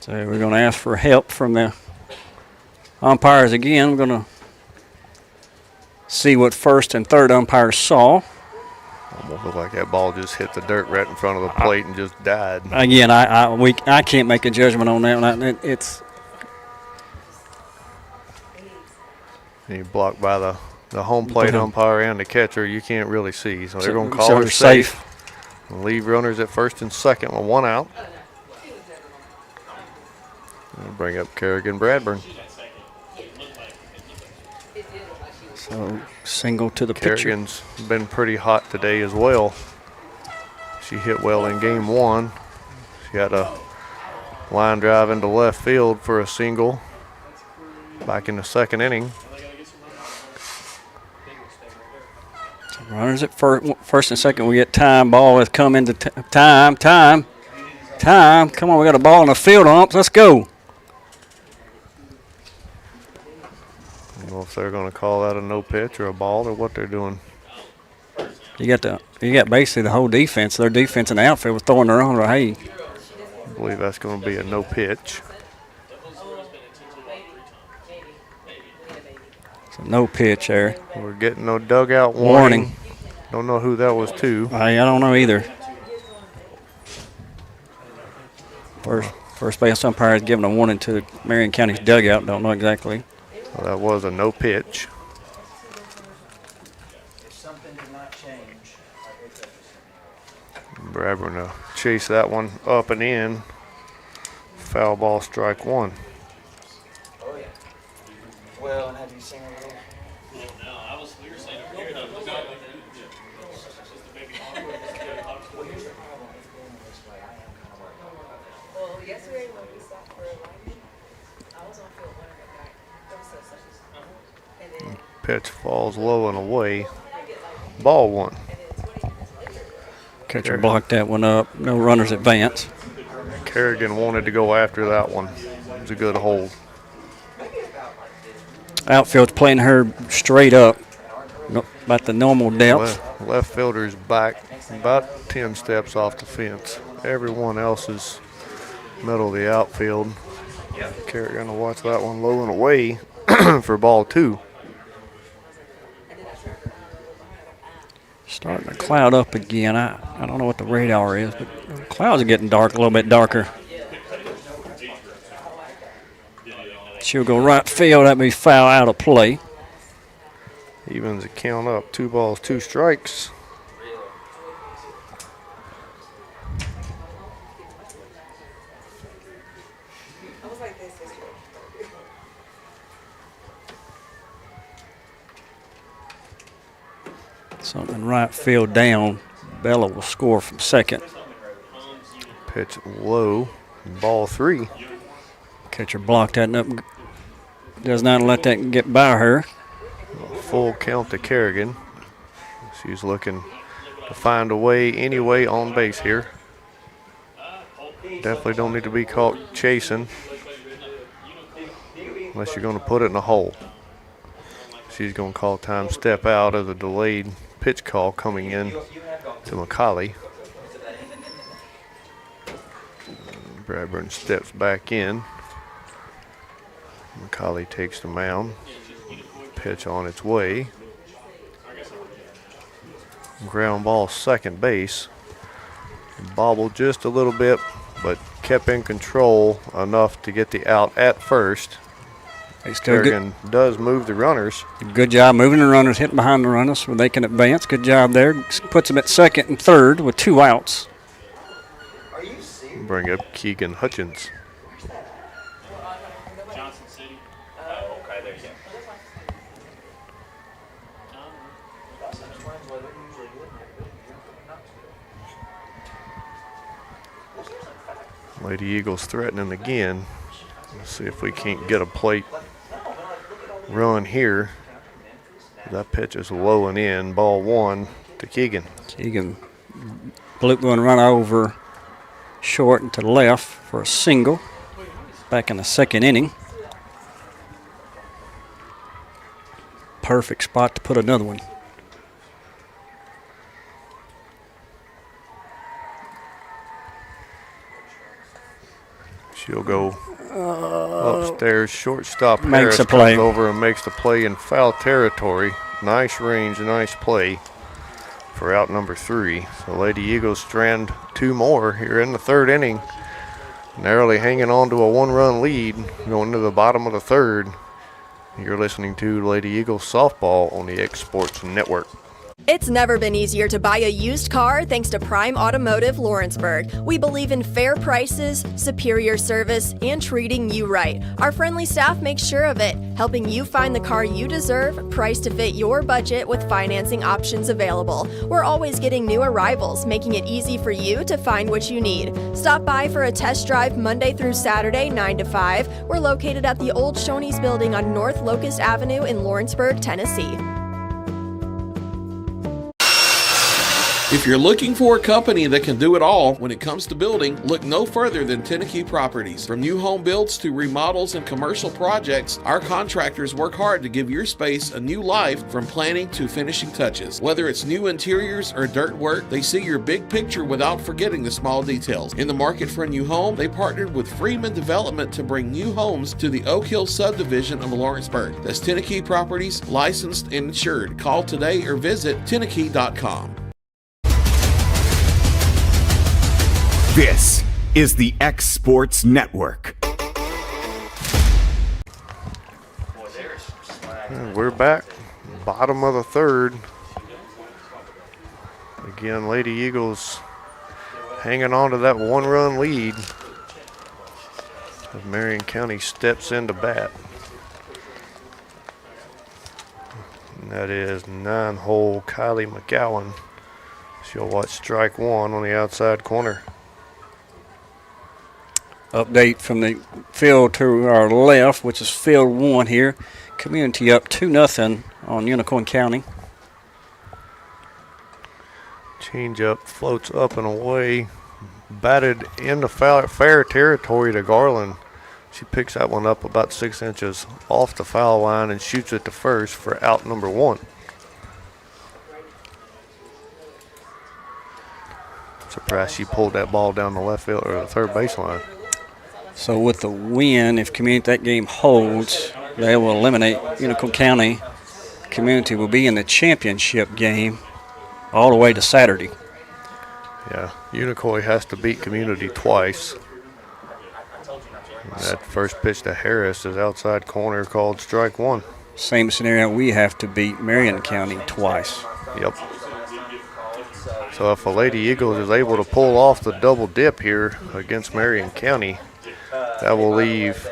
So we're going to ask for help from the umpires again. We're going to see what first and third umpires saw. Almost looked like that ball just hit the dirt right in front of the plate and just died. Again, I can't make a judgment on that one. It's blocked by the home plate umpire and the catcher. You can't really see, so they're going to call her safe. And leave runners at first and second with one out. And bring up Kerrigan Bradburn. So single to the pitcher. Kerrigan's been pretty hot today as well. She hit well in game one. She had a line drive into left field for a single back in the second inning. So runners at first and second. We get time. Ball has come into time. Come on, we got a ball in the field, umps. Let's go. I don't know if they're going to call that a no pitch or a ball or what they're doing. You got basically the whole defense. Their defense in the outfield was throwing their own. Hey, I believe that's going to be a no pitch. So no pitch there. We're getting no dugout warning. Don't know who that was to. I don't know either. First base umpire is giving a warning to Marion County's dugout. Don't know exactly. Well, that was a no pitch. Bradburn to chase that one up and in. Foul ball, strike one. Oh, yeah. Well, and have you seen over there? No, we were saying over here. Well, yesterday when we stopped for alignment, I was on field one and got back. Pitch falls low and away. Ball one. Catcher blocked that one up. No runners advance. Kerrigan wanted to go after that one. It was a good hold. Outfield's playing her straight up, about the normal depth. Left fielder's back about 10 steps off the fence. Everyone else is middle of the outfield. Kerrigan will watch that one low and away for ball two. Starting to cloud up again. I don't know what the radar is, but the clouds are getting dark, a little bit darker. She'll go right field. That'd be foul, out of play. Evens the count up. 2 balls, 2 strikes. Something right field down. Bella will score from second. Pitch low. Ball 3. Catcher blocked that up. Does not let that get by her. Full count to Kerrigan. She's looking to find a way, any way on base here. Definitely don't need to be caught chasing unless you're going to put it in the hole. She's going to call time step out of the delayed pitch call coming in to McCauley. Bradburn steps back in. McCauley takes the mound. Pitch on its way. Ground ball, second base. Bobbled just a little bit, but kept in control enough to get the out at first. Kerrigan does move the runners. Good job moving the runners, hitting behind the runners so they can advance. Good job there. Puts them at second and third with 2 outs. Bring up Keegan Hutchins. Lady Eagles threatening again. Let's see if we can't get a plate run here. That pitch is low and in. Ball 1 to Keegan. Keegan blew one run over short and to the left for a single back in the second inning. Perfect spot to put another one. She'll go upstairs. Shortstop Makes Harris a play. comes over and makes the play in foul territory. Nice range, nice play for out number 3. So Lady Eagles strand 2 more here in the 3rd inning. Narrowly hanging on to a 1-run lead going to the bottom of the 3rd. You're listening to Lady Eagles softball on the X Sports Network. It's never been easier to buy a used car thanks to Prime Automotive Lawrenceburg. We believe in fair prices, superior service, and treating you right. Our friendly staff makes sure of it, helping you find the car you deserve, priced to fit your budget with financing options available. We're always getting new arrivals, making it easy for you to find what you need. Stop by for a test drive Monday through Saturday, 9 to 5. We're located at the old Shoney's building on North Locust Avenue in Lawrenceburg, Tennessee. If you're looking for a company that can do it all when it comes to building, look no further than Tennessee Properties. From new home builds to remodels and commercial projects, our contractors work hard to give your space a new life from planning to finishing touches. Whether it's new interiors or dirt work, they see your big picture without forgetting the small details. In the market for a new home, they partnered with Freeman Development to bring new homes to the Oak Hill subdivision of Lawrenceburg. That's Tennessee Properties, licensed and insured. Call today or visit tennessee.com. This is the X Sports Network. And we're back, bottom of the 3rd. Again, Lady Eagles hanging on to that 1-run lead as Marion County steps into bat. And that is 9-hole Kylie McGowan. She'll watch strike 1 on the outside corner. Update from the field to our left, which is field 1 here. Community up 2-0 on Unicorn County. Changeup floats up and away. Batted into fair territory to Garland. She picks that one up about 6 inches off the foul line and shoots it to first for out number 1. Surprised she pulled that ball down the left field or the third baseline. So with the win, if Community that game holds, they will eliminate Unicorn County. Community will be in the championship game all the way to Saturday. Yeah, Unicoi has to beat Community twice. And that first pitch to Harris is outside corner called strike 1. Same scenario, we have to beat Marion County twice. Yep. So if the Lady Eagles is able to pull off the double dip here against Marion County, that will leave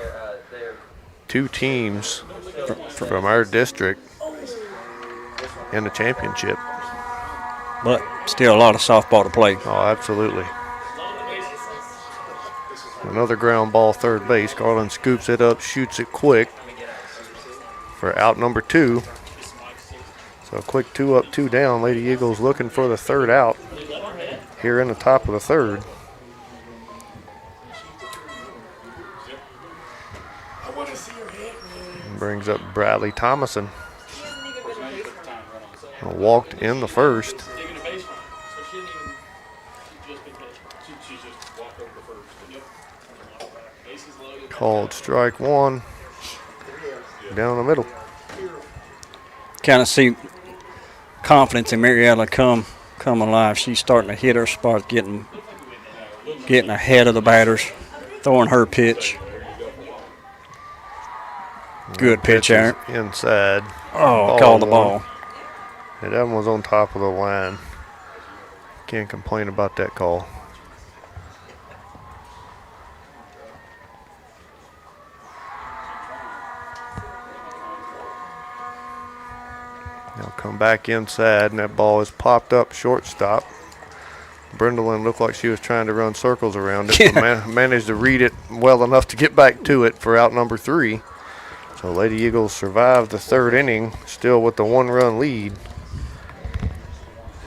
2 teams from our district in the championship. But still a lot of softball to play. Oh, absolutely. Another ground ball third base. Garland scoops it up, shoots it quick for out number 2. So a quick 2 up, 2 down. Lady Eagles looking for the 3rd out here in the top of the 3rd. Brings up Bradley Thomason. Walked in the first. Called strike 1 down the middle. Kind of see confidence in Mariella come alive. She's starting to hit her spots, getting ahead of the batters, throwing her pitch. Good pitch, Aaron. Inside. Oh, called the ball. Yeah, that one was on top of the line. Can't complain about that call. Now come back inside, and that ball is popped up shortstop. Brindleland looked like she was trying to run circles around it, but managed to read it well enough to get back to it for out number 3. So So Lady Eagles survived the third inning, still with the 1-run lead.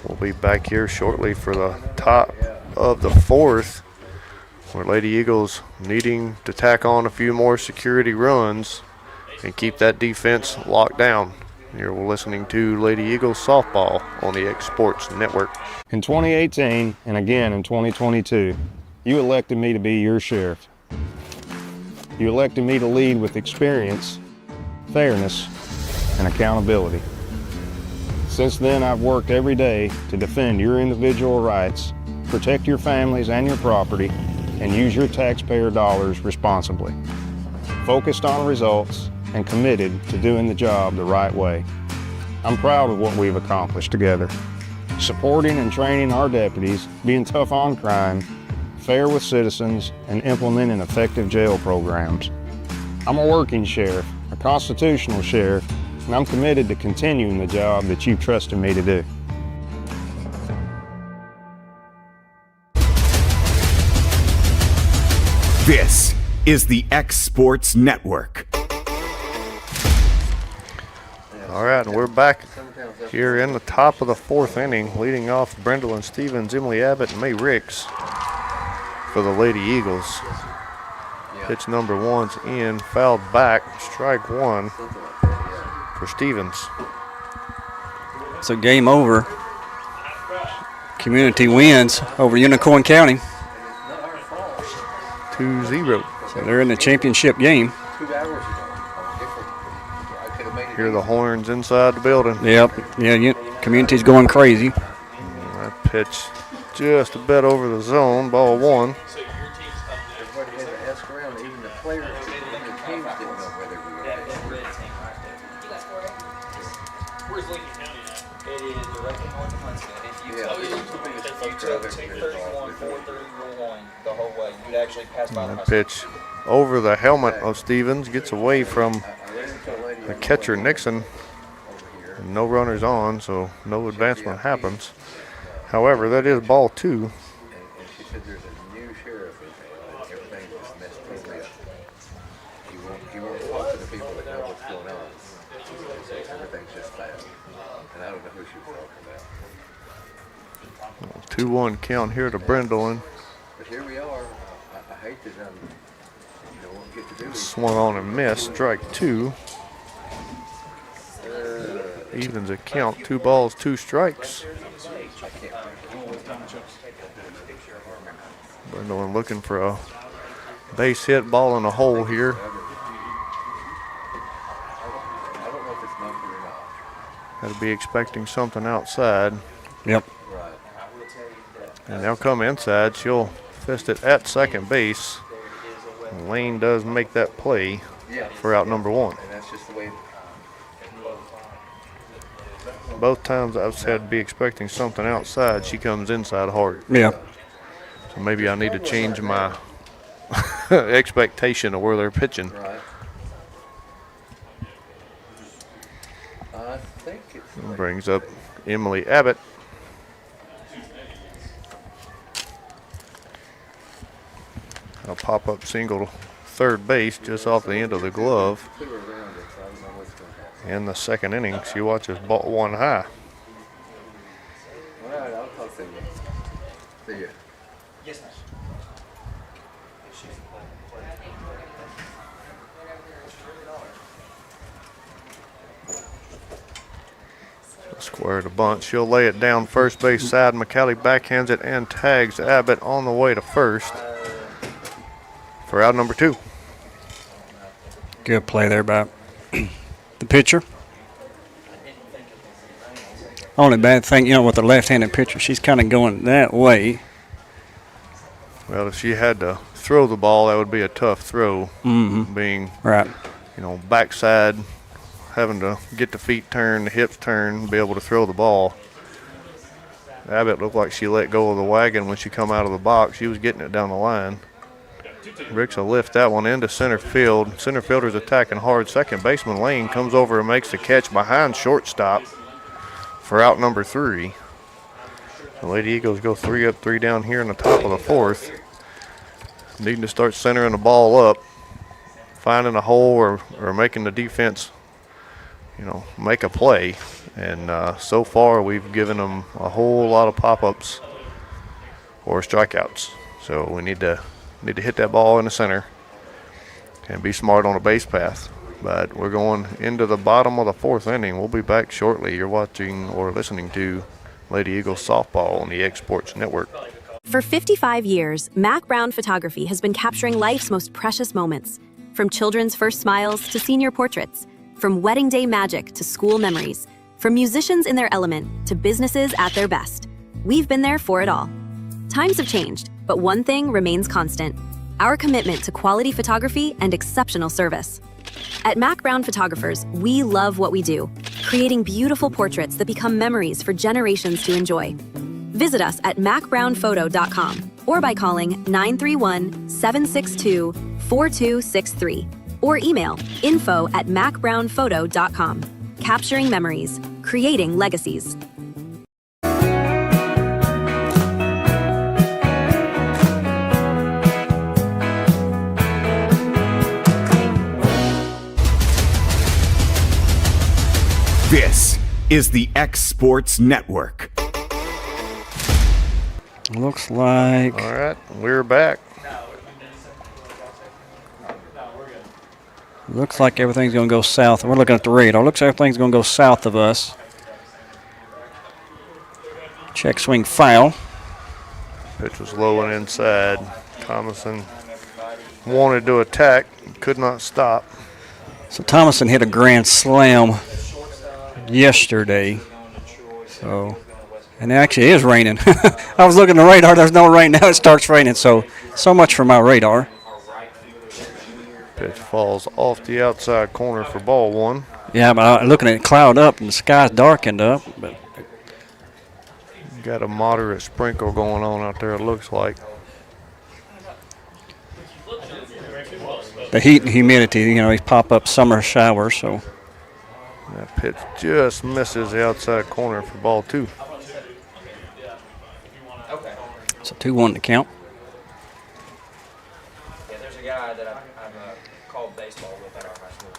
We'll be back here shortly for the top of the fourth, where Lady Eagles needing to tack on a few more security runs and keep that defense locked down. Here we're listening to Lady Eagles softball on the X Sports Network. In 2018 and again in 2022, you elected me to be your sheriff. You elected me to lead with experience, fairness, and accountability. Since then, I've worked every day to defend your individual rights, protect your families and your property, and use your taxpayer dollars responsibly. Focused on results and committed to doing the job the right way. I'm proud of what we've accomplished together. Supporting and training our deputies, being tough on crime, fair with citizens, and implementing effective jail programs. I'm a working sheriff, a constitutional sheriff, and I'm committed to continuing the job that you've trusted me to do. This is the X Sports Network. All right, and we're back here in the top of the fourth inning, leading off Brendolyn Stevens, Emily Abbott, and May Ricks for the Lady Eagles. Pitch number 1's in, fouled back, strike one for Stevens. So game over. Community wins over Unicorn County. 2-0. So they're in the championship game. Hear the horns inside the building. Yep. Yeah, community's going crazy. That pitch just a bit over the zone, ball one. And the pitch over the helmet of Stevens, gets away from the catcher Nixon. No runners on, so no advancement happens. However, that is ball two. Well, 2-1 count here to Brendolyn. But here we are. I hate that won't get to do it. Swung on and missed, strike two. Evens a count, 2 balls, 2 strikes. Brendolyn looking for a base hit, ball in the hole here. Got to be expecting something outside. Yep. And they'll come inside. She'll fist it at second base. And Lane does make that play for out number one. And that's just the way. Both times I've said be expecting something outside, she comes inside hard. Yeah. So maybe I need to change my expectation of where they're pitching. Right. I think it's Brings up Emily Abbott. A pop-up single third base just off the end of the glove. In the second inning, she watches ball one high. all right. I'll talk to you. See ya. Yes, ma'am. Square to bunt. She'll lay it down first base side. McCallie backhands it and tags Abbott on the way to first for out number two. Good play there by the pitcher. Only bad thing, with the left-handed pitcher, she's kind of going that way. Well, if she had to throw the ball, that would be a tough throw. Mm-hmm. Being, right, backside, having to get the feet turned, the hips turned, be able to throw the ball. Abbott looked like she let go of the wagon when she come out of the box. She was getting it down the line. Ricks will lift that one into center field. Center fielder's attacking hard. Second baseman Lane comes over and makes the catch behind shortstop for out number three. The Lady Eagles go 3 up, 3 down here in the top of the fourth. Needing to start centering the ball up. finding a hole or making the defense, make a play. And so far, we've given them a whole lot of pop-ups or strikeouts. So we need to hit that ball in the center and be smart on a base path. But we're going into the bottom of the 4th inning. We'll be back shortly. You're watching or listening to Lady Eagles softball on the X Sports Network. For 55 years, Mac Brown Photography has been capturing life's most precious moments. From children's first smiles to senior portraits, from wedding day magic to school memories, from musicians in their element to businesses at their best. We've been there for it all. Times have changed, but one thing remains constant: our commitment to quality photography and exceptional service. At Mac Brown Photographers, we love what we do, creating beautiful portraits that become memories for generations to enjoy. Visit us at macbrownphoto.com or by calling 931-762-4263 or email info@macbrownphoto.com. Capturing memories, creating legacies. This is the X Sports Network. Looks like. All right, we're back. Looks like everything's going to go south. We're looking at the radar. Looks like everything's going to go south of us. Check swing foul. Pitch was low and inside. Thomason wanted to attack, could not stop. So Thomason hit a grand slam yesterday. So, and it actually is raining. I was looking at the radar. There's no rain. Now it starts raining. So much for my radar. Pitch falls off the outside corner for ball 1. Yeah, but looking at it cloud up and the sky's darkened up. But got a moderate sprinkle going on out there, it looks like. The heat and humidity, these pop-up summer showers. So that pitch just misses the outside corner for ball 2. It's a 2-1 to count. Yeah, there's a guy that I've called baseball with at our high school,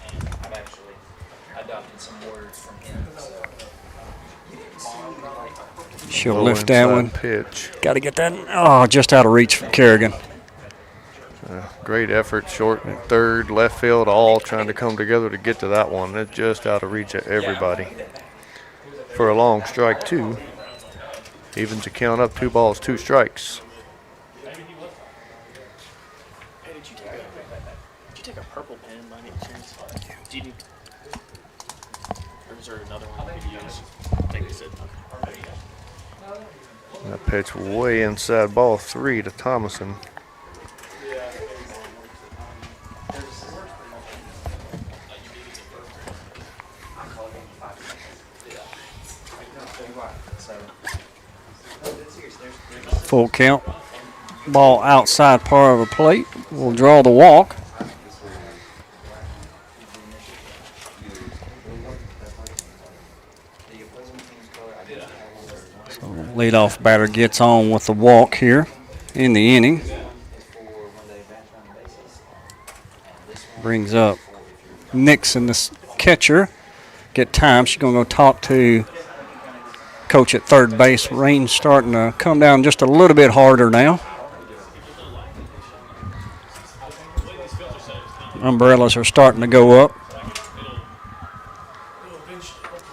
and I've actually adopted some words from him. She'll lift that one. Pitch. Got to get that. Oh, just out of reach for Kerrigan. Great effort, short and third, left field, all trying to come together to get to that one. It's just out of reach of everybody. For a long strike 2. Evens the count up, 2 balls, 2 strikes. Did you take a purple pen by any chance? Do you need, or is there another one you could use? I think they said okay. That pitch way inside ball 3 to Thomason. Full count. Ball outside part of the plate. We'll draw the walk. So leadoff batter gets on with the walk here in the inning. Brings up Nixon, the catcher. Get time. She's going to go talk to coach at third base. Rain's starting to come down just a little bit harder now. Umbrellas are starting to go up.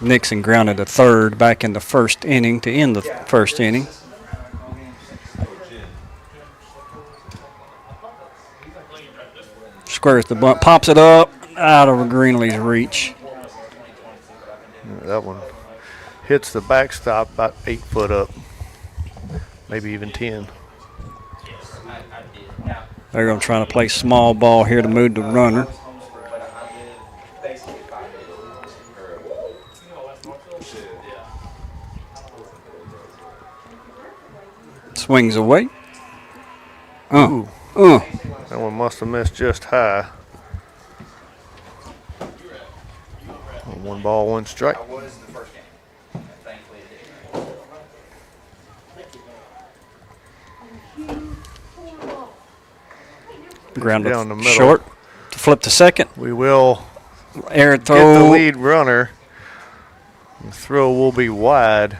Nixon grounded to third back in the first inning to end the first inning. Squares the bunt, pops it up out of Greenlee's reach. That one hits the backstop about 8 foot up, maybe even 10. They're going to try to play small ball here to move the runner. Swings away. That one must have missed just high. 1 ball, 1 strike. Grounded short to flip to second. We will Air get throw. the lead runner. The throw will be wide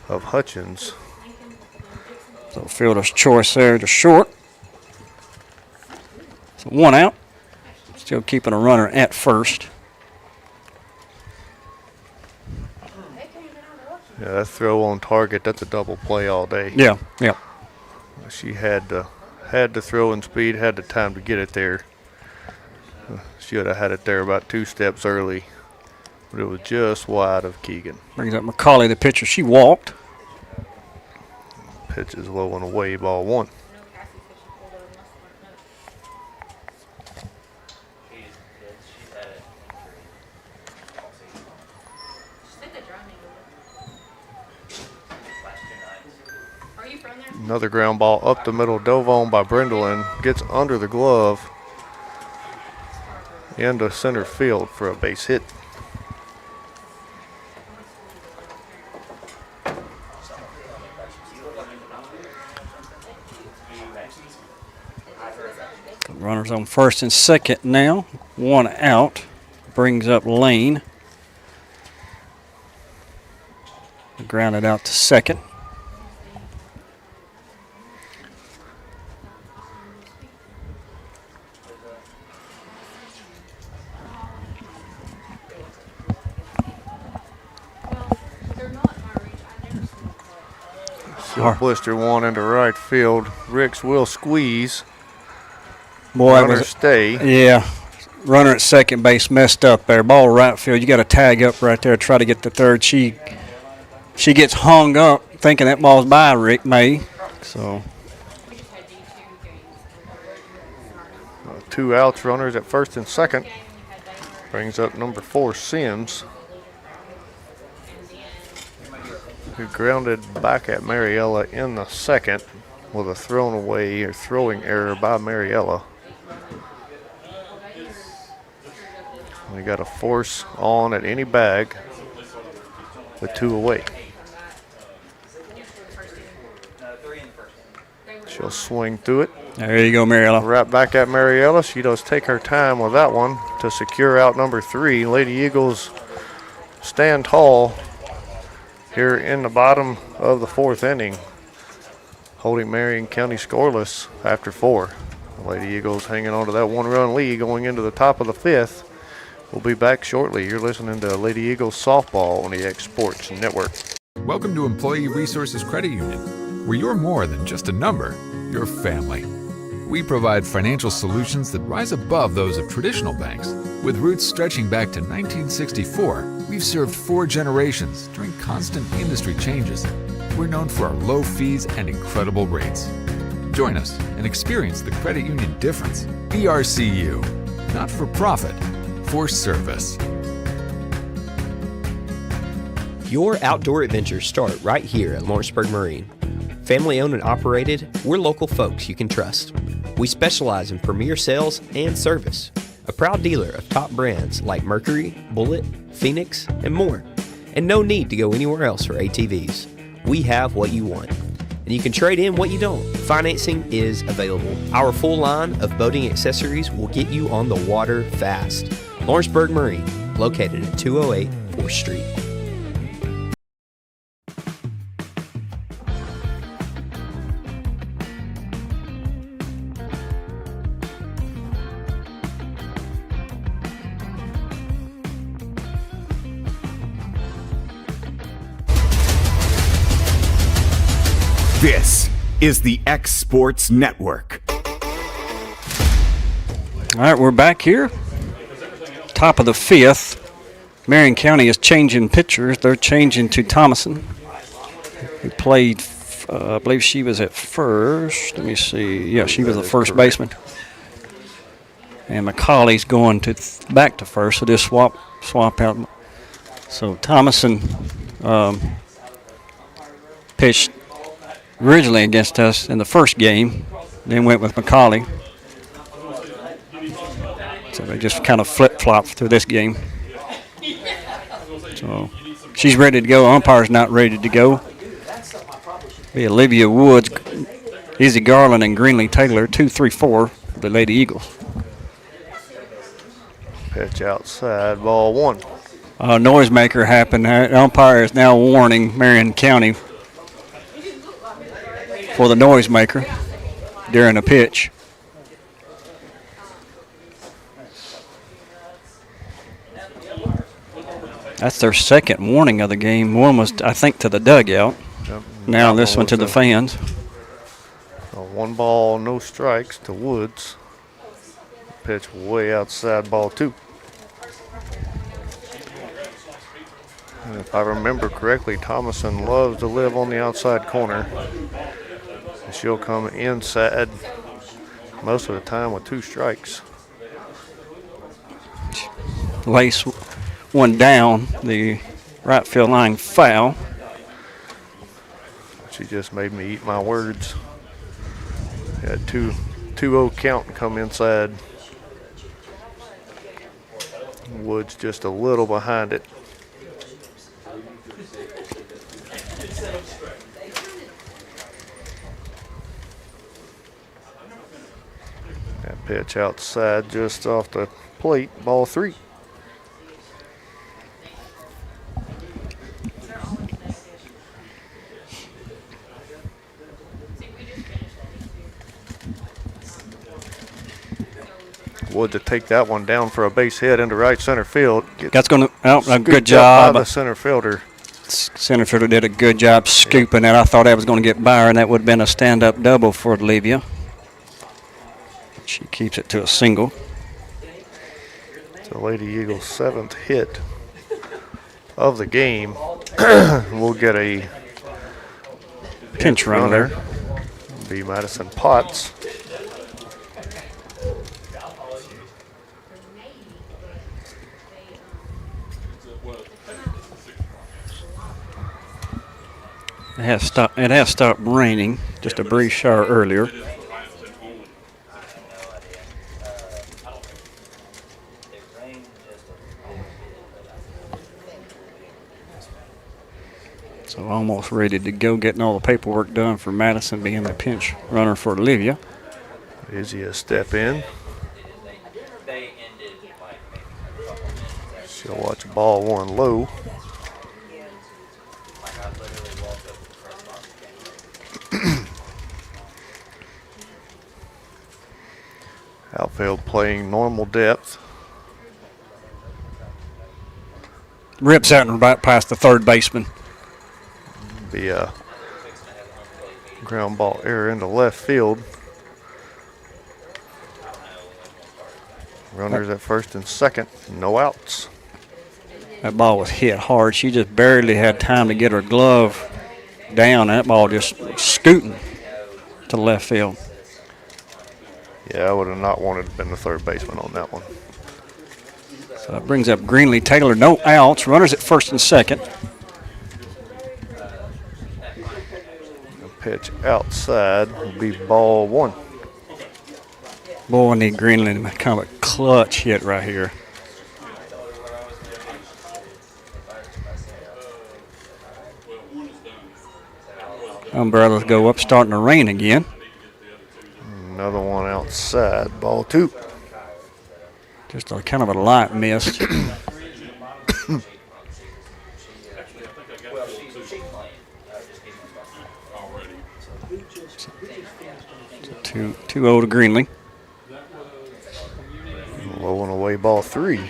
of Hutchins. So fielder's choice there to short. So 1 out. Still keeping a runner at first. Yeah, that throw on target, that's a double play all day. Yeah, yeah. She had the throw and speed, had the time to get it there. She would have had it there about 2 steps early, but it was just wide of Keegan. Brings up McCauley, the pitcher. She walked. Pitch is low and away, ball 1. Another ground ball up the middle, dove on by Brindlin, gets under the glove into center field for a base hit. Runners on first and second now. 1 out. Brings up Lane. Grounded out to second. Blister 1 into right field. Ricks will squeeze. Boy, runner stay. Yeah. Runner at second base messed up there. Ball right field. You got to tag up right there. Try to get the third. She gets hung up thinking that ball's by Rick May. So 2 outs. Runners at first and second. Brings up number 4, Sims, who grounded back at Mariella in the second with a thrown away or throwing error by Mariella. We got a force on at any bag with 2 away. She'll swing through it. There you go, Mariella. Right back at Mariella. She does take her time with that one to secure out number 3. Lady Eagles stand tall here in the bottom of the 4th inning, holding Marion County scoreless after 4. The Lady Eagles hanging on to that 1-run lead going into the top of the 5th. We'll be back shortly. You're listening to Lady Eagles Softball on the X Sports Network. Welcome to Employee Resources Credit Union, where you're more than just a number, you're family. We provide financial solutions that rise above those of traditional banks. With roots stretching back to 1964, we've served 4 generations during constant industry changes. We're known for our low fees and incredible rates. Join us and experience the credit union difference. BRCU, not for profit, for service. Your outdoor adventures start right here at Lawrenceburg Marine. Family owned and operated, we're local folks you can trust. We specialize in premier sales and service. A proud dealer of top brands like Mercury, Bullet, Phoenix, and more. And no need to go anywhere else for ATVs. We have what you want. And you can trade in what you don't. Financing is available. Our full line of boating accessories will get you on the water fast. Lawrenceburg Marine, located at 208 4th Street. This is the X Sports Network. all right, we're back here. Top of the 5th. Marion County is changing pitchers. They're changing to Thomason, who played, I believe she was at first. Let me see. Yeah, she was the first baseman. And McCauley's going to back to first, so just swap out. So Thomason pitched originally against us in the first game, then went with McCauley. So they just kind of flip-flopped through this game. So she's ready to go. Umpire's not ready to go. Be Olivia Woods, Izzy Garland, and Greenlee Taylor, 2, 3, 4 for the Lady Eagles. Pitch outside, ball 1. Noisemaker happened. The umpire is now warning Marion County for the noisemaker during a pitch. That's their second warning of the game. One was, I think, to the dugout. Yep. Now this one to the fans. 1 ball, no strikes to Woods. Pitch way outside, ball 2. And if I remember correctly, Thomason loves to live on the outside corner. And she'll come inside most of the time with 2 strikes. Lace one down the right field line foul. She just made me eat my words. Had 2-0 count and come inside. Woods just a little behind it. That pitch outside just off the plate, ball 3. Wood to take that one down for a base hit into right center field. That's going to, a good By job. the center fielder. Center fielder did a good job scooping that. I thought that was going to get by her, and that would have been a stand-up double for Olivia. She keeps it to a single. So Lady Eagles' 7th hit of the game. We'll get a pinch runner. Be Madison Potts. It has stopped raining just a brief shower earlier. So almost ready to go, getting all the paperwork done for Madison being the pinch runner for Olivia. Izzy a step in. She'll watch ball 1 low. Outfield playing normal depth. Rips out and right past the third baseman. Be a ground ball error into left field. Runners at first and second, no outs. That ball was hit hard. She just barely had time to get her glove down. That ball just scooting to left field. Yeah, I would have not wanted to have been the third baseman on that one. So that brings up Greenlee Taylor. No outs. Runners at first and second. The pitch outside will be ball 1. Boy, I need Greenlee to become a clutch hit right here. Umbrellas go up, starting to rain again. Another one outside, ball 2. Just a kind of a light mist. Two 0 to Greenlee. Low and away, ball 3.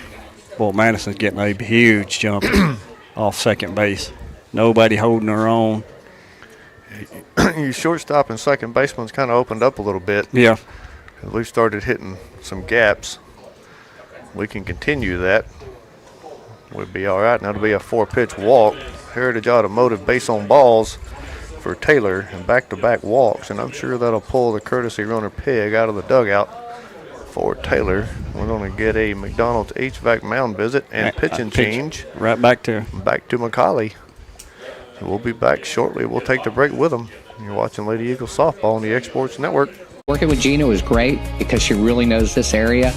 Boy, Madison's getting a huge jump off second base. Nobody holding her own. Your shortstop and second baseman's kind of opened up a little bit. Yeah. We've started hitting some gaps. We can continue that. We'll be all right. Now it'll be a 4-pitch walk. Heritage Automotive base on balls for Taylor and back-to-back walks. And I'm sure that'll pull the courtesy runner Pig out of the dugout for Taylor. We're going to get a McDonald's HVAC mound visit and pitching change. Right back to McCauley. So we'll be back shortly. We'll take the break with them. You're watching Lady Eagles softball on the Exports Network. Working with Gina was great because she really knows this area.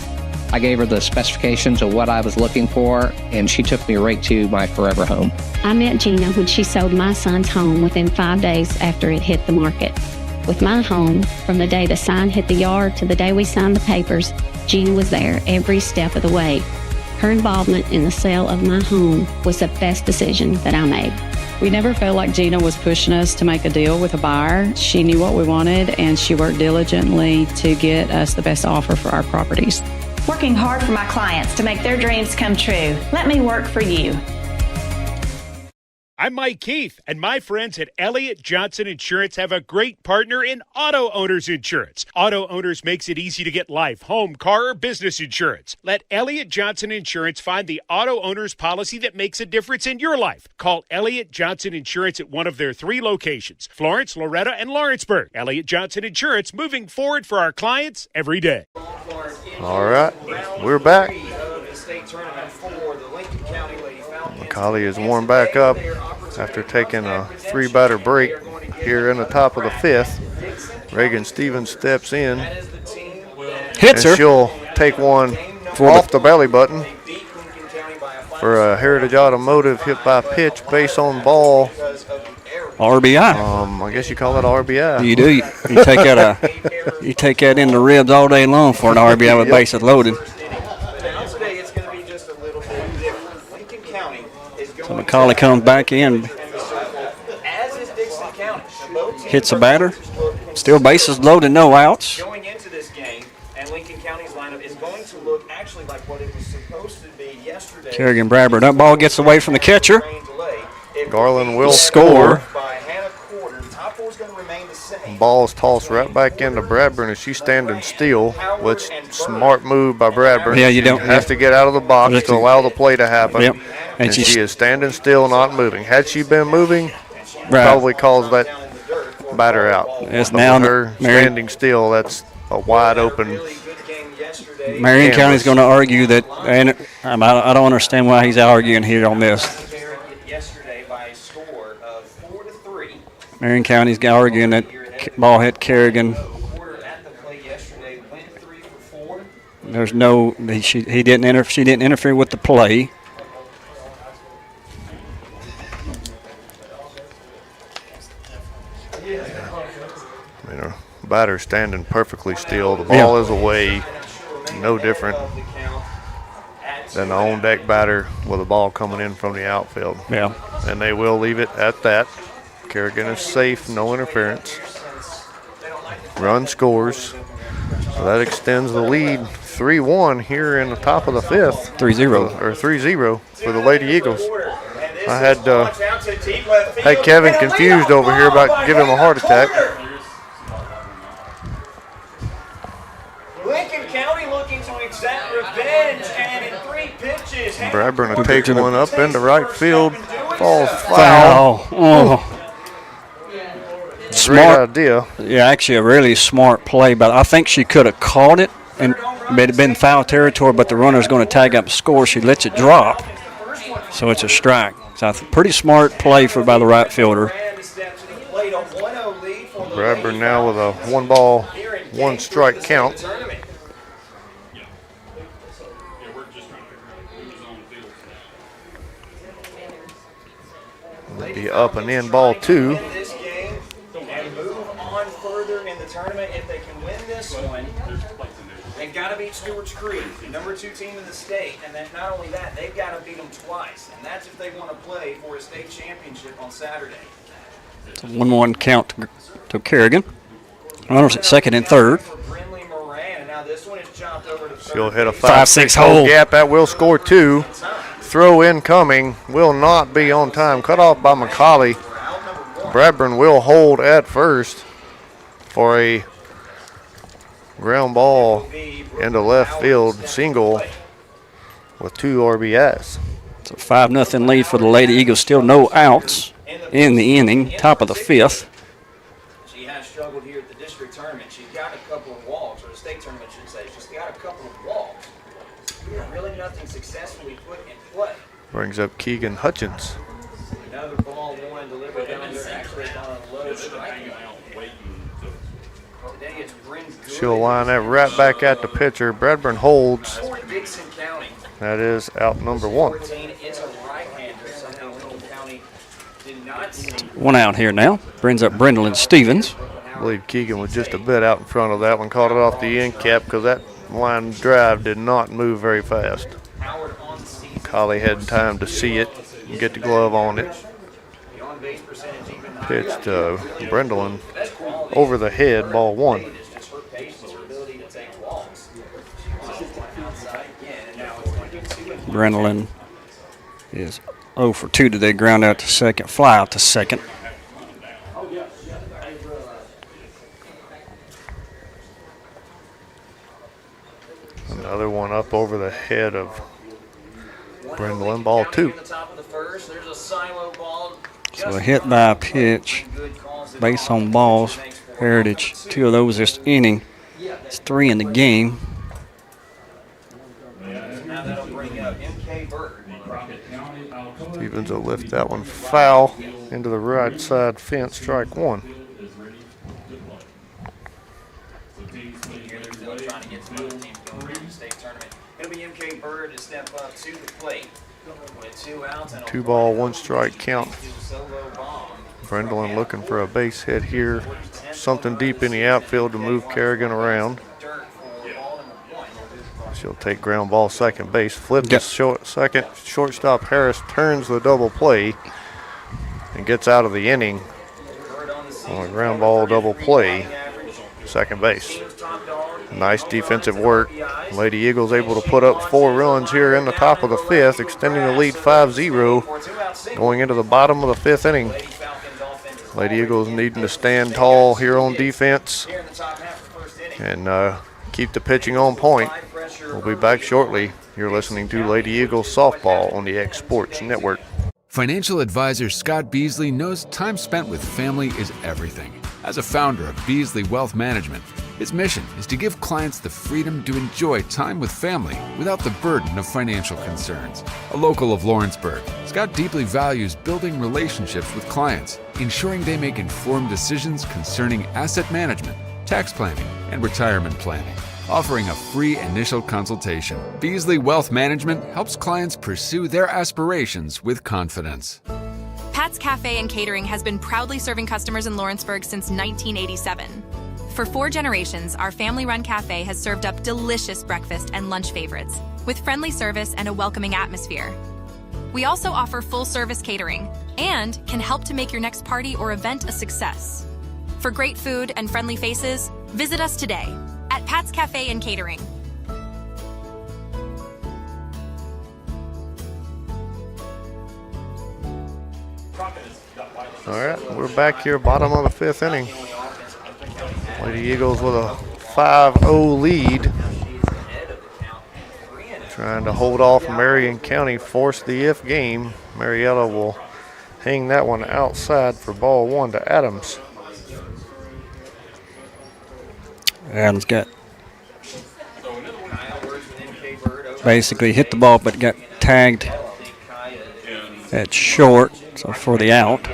I gave her the specifications of what I was looking for, and she took me right to my forever home. I met Gina when she sold my son's home within 5 days after it hit the market. With my home, from the day the sign hit the yard to the day we signed the papers, Gina was there every step of the way. Her involvement in the sale of my home was the best decision that I made. We never felt like Gina was pushing us to make a deal with a buyer. She knew what we wanted, and she worked diligently to get us the best offer for our properties. Working hard for my clients to make their dreams come true. Let me work for you. I'm Mike Keith, and my friends at Elliott Johnson Insurance have a great partner in Auto Owners Insurance. Auto Owners makes it easy to get life, home, car, or business insurance. Let Elliott Johnson Insurance find the Auto Owners policy that makes a difference in your life. Call Elliott Johnson Insurance at one of their 3 locations, Florence, Loretto, and Lawrenceburg. Elliott Johnson Insurance, moving forward for our clients every day. All right, we're back. McCauley is warmed back up after taking a 3-batter break here in the top of the 5th. Reagan Stevens steps in. Hits her. She'll take one off the belly button for a Heritage Automotive hit by pitch, base on ball. RBI. I guess you call it RBI. You do. You take that in the ribs all day long for an RBI with bases loaded. So McCauley comes back in, hits a batter, still bases loaded, no outs. Going into this game, and Lincoln County's lineup is going to look actually like what it was supposed to be yesterday. Kerrigan Bradburn, that ball gets away from the catcher. Garland will score. Ball's tossed right back into Bradburn as she's standing still, which smart move by Bradburn. Yeah, you don't have to get out of the box to allow the play to happen. Yep. And she is standing still, not moving. Had she been moving, probably caused that batter out. It's But now with her standing still, that's a wide open. Marion County's going to argue that, and I don't understand why he's arguing here on this. Marion County's arguing that ball hit Kerrigan. There's no, she didn't interfere with the play. I mean, her batter standing perfectly still. The ball is away, no different than the on-deck batter with the ball coming in from the outfield. Yeah. And they will leave it at that. Kerrigan is safe, no interference. Run scores. So that extends the lead 3-1 here in the top of the 5th. 3-0. Or 3-0 for the Lady Eagles. I had Kevin confused over here about giving him a heart attack. Lincoln County looking to exact revenge, and in 3 pitches. Bradburn will take one up into right field. Falls Foul. foul. Oh. Smart idea. Yeah, actually a really smart play, but I think she could have caught it and it had been foul territory, but the runner's going to tag up the score. She lets it drop, so it's a strike. So pretty smart play by the right fielder. Bradburn now with a 1-ball, 1-strike count. It'll be up and in ball 2. Tournament, if they can win this one, they've got to beat Stewart's Creek, the number 2 team in the state, and then not only that, they've got to beat them twice, and that's if they want to play for a state championship on Saturday. It's a 1-1 count to Kerrigan. Runners at second and third. She'll hit a 5-6 hole gap. That will score 2. Throw incoming will not be on time. Cut off by McCauley. Bradburn will hold at first for a ground ball into left field single with 2 RBIs. It's a 5-0 lead for the Lady Eagles. Still no outs in the inning, top of the 5th. She has struggled here at the district tournament. She's got a couple of walks, or the state tournament should say. She's got a couple of walks. Really nothing successfully put in play. Brings up Keegan Hutchins. Another ball, one delivered down there, actually on a low strike. She'll line that right back at the pitcher. Bradburn holds. That is out number 1. 1 out here now. Brings up Brendlin Stevens. I believe Keegan was just a bit out in front of that one. Caught it off the end cap because that line drive did not move very fast. Collie had time to see it and get the glove on it. Pitch to Brendlin over the head, ball 1. Brendlin is 0 for 2 today. Ground out to second, fly out to second. Another one up over the head of Brendlin, ball 2. So a hit by a pitch, base on balls, Heritage. 2 of those this inning. It's 3 in the game. Stevens will lift that one foul into the right side fence, strike 1. It'll be MK Bird to step up to the plate with 2 outs and 2 ball, 1 strike count. Brendlin looking for a base hit here. Something deep in the outfield to move Kerrigan around. She'll take ground ball second base. Flip to second. Shortstop Harris turns the double play and gets out of the inning on a ground ball double play, second base. Nice defensive work. Lady Eagles able to put up 4 runs here in the top of the 5th, extending the lead 5-0 going into the bottom of the 5th inning. Lady Eagles needing to stand tall here on defense and keep the pitching on point. We'll be back shortly. You're listening to Lady Eagles Softball on the X Sports Network. Financial advisor Scott Beasley knows time spent with family is everything. As a founder of Beasley Wealth Management, his mission is to give clients the freedom to enjoy time with family without the burden of financial concerns. A local of Lawrenceburg, Scott deeply values building relationships with clients, ensuring they make informed decisions concerning asset management, tax planning, and retirement planning. Offering a free initial consultation, Beasley Wealth Management helps clients pursue their aspirations with confidence. Pat's Cafe and Catering has been proudly serving customers in Lawrenceburg since 1987. For 4 generations, our family-run cafe has served up delicious breakfast and lunch favorites, with friendly service and a welcoming atmosphere. We also offer full-service catering and can help to make your next party or event a success. For great food and friendly faces, visit us today at Pat's Cafe and Catering. All right, we're back here, bottom of the 5th inning. Lady Eagles with a 5-0 lead. Trying to hold off Marion County, force the if game. Marietta will hang that one outside for ball 1 to Adams. Adams got basically hit the ball but got tagged at short, so for the out.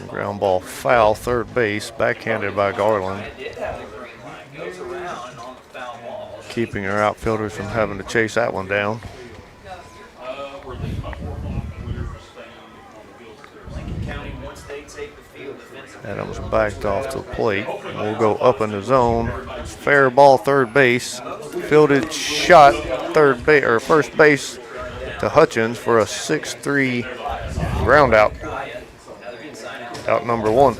Ground ball foul, third base, backhanded by Garland. Keeping our outfielders from having to chase that one down. Adams backed off to the plate. We'll go up in the zone. Fair ball, third base. Fielded shot, third base or first base to Hutchins for a 6-3 ground out. Out number 1.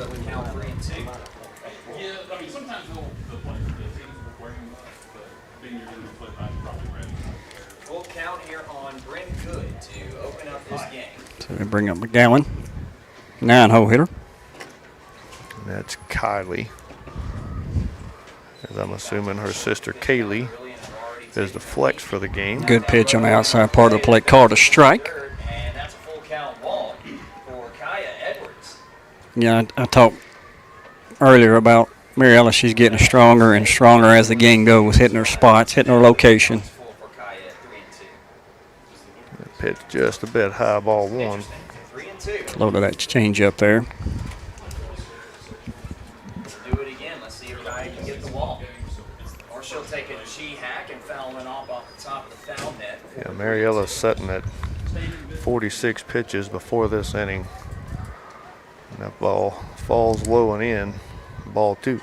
Full count here on Brent Good to open up this game. So we bring up McGowan, 9-hole hitter. And that's Kylie. As I'm assuming her sister Kaylee is the flex for the game. Good pitch on the outside part of the plate, called a strike. And that's a full count ball for Kaya Edwards. Yeah, I talked earlier about Mariella. She's getting stronger and stronger as the game goes, hitting her spots, hitting her location. Pitch just a bit high, ball 1. Load of that change up there. Do it again. Let's see if Kaya can get the wall. Or she'll take a G-hack and foul one off the top of the foul net. Yeah, Mariella's setting at 46 pitches before this inning. And that ball falls low and in, ball 2.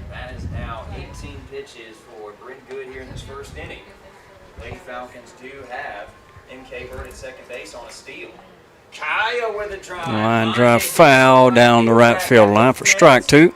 That is now 18 pitches for Brent Good here in this first inning. Lady Falcons do have M.K. Bird at second base on a steal. Kaya with a drive. Line drive foul down the right field line for strike two.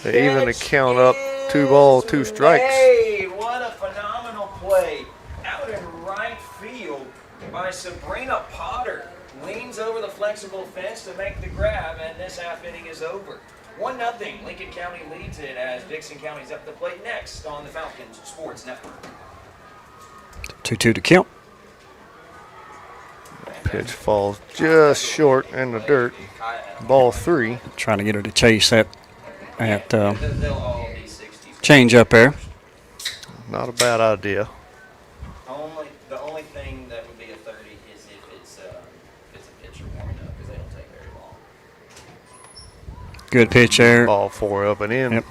They even the count up, 2 balls, 2 strikes. Hey, what a phenomenal play out in right field by Sabrina Potter. Leans over the flexible fence to make the grab, and this half inning is over. 1-0. Lincoln County leads it as Dixon County's up the plate next on the Falcons Sports Network. 2-2 to count. Pitch falls just short in the dirt. Ball 3. Trying to get her to chase that change up there. Not a bad idea. The only thing that would be a 30 is if it's a pitcher warming up, because they don't take very long. Good pitch there. Ball 4 up and in. Yep.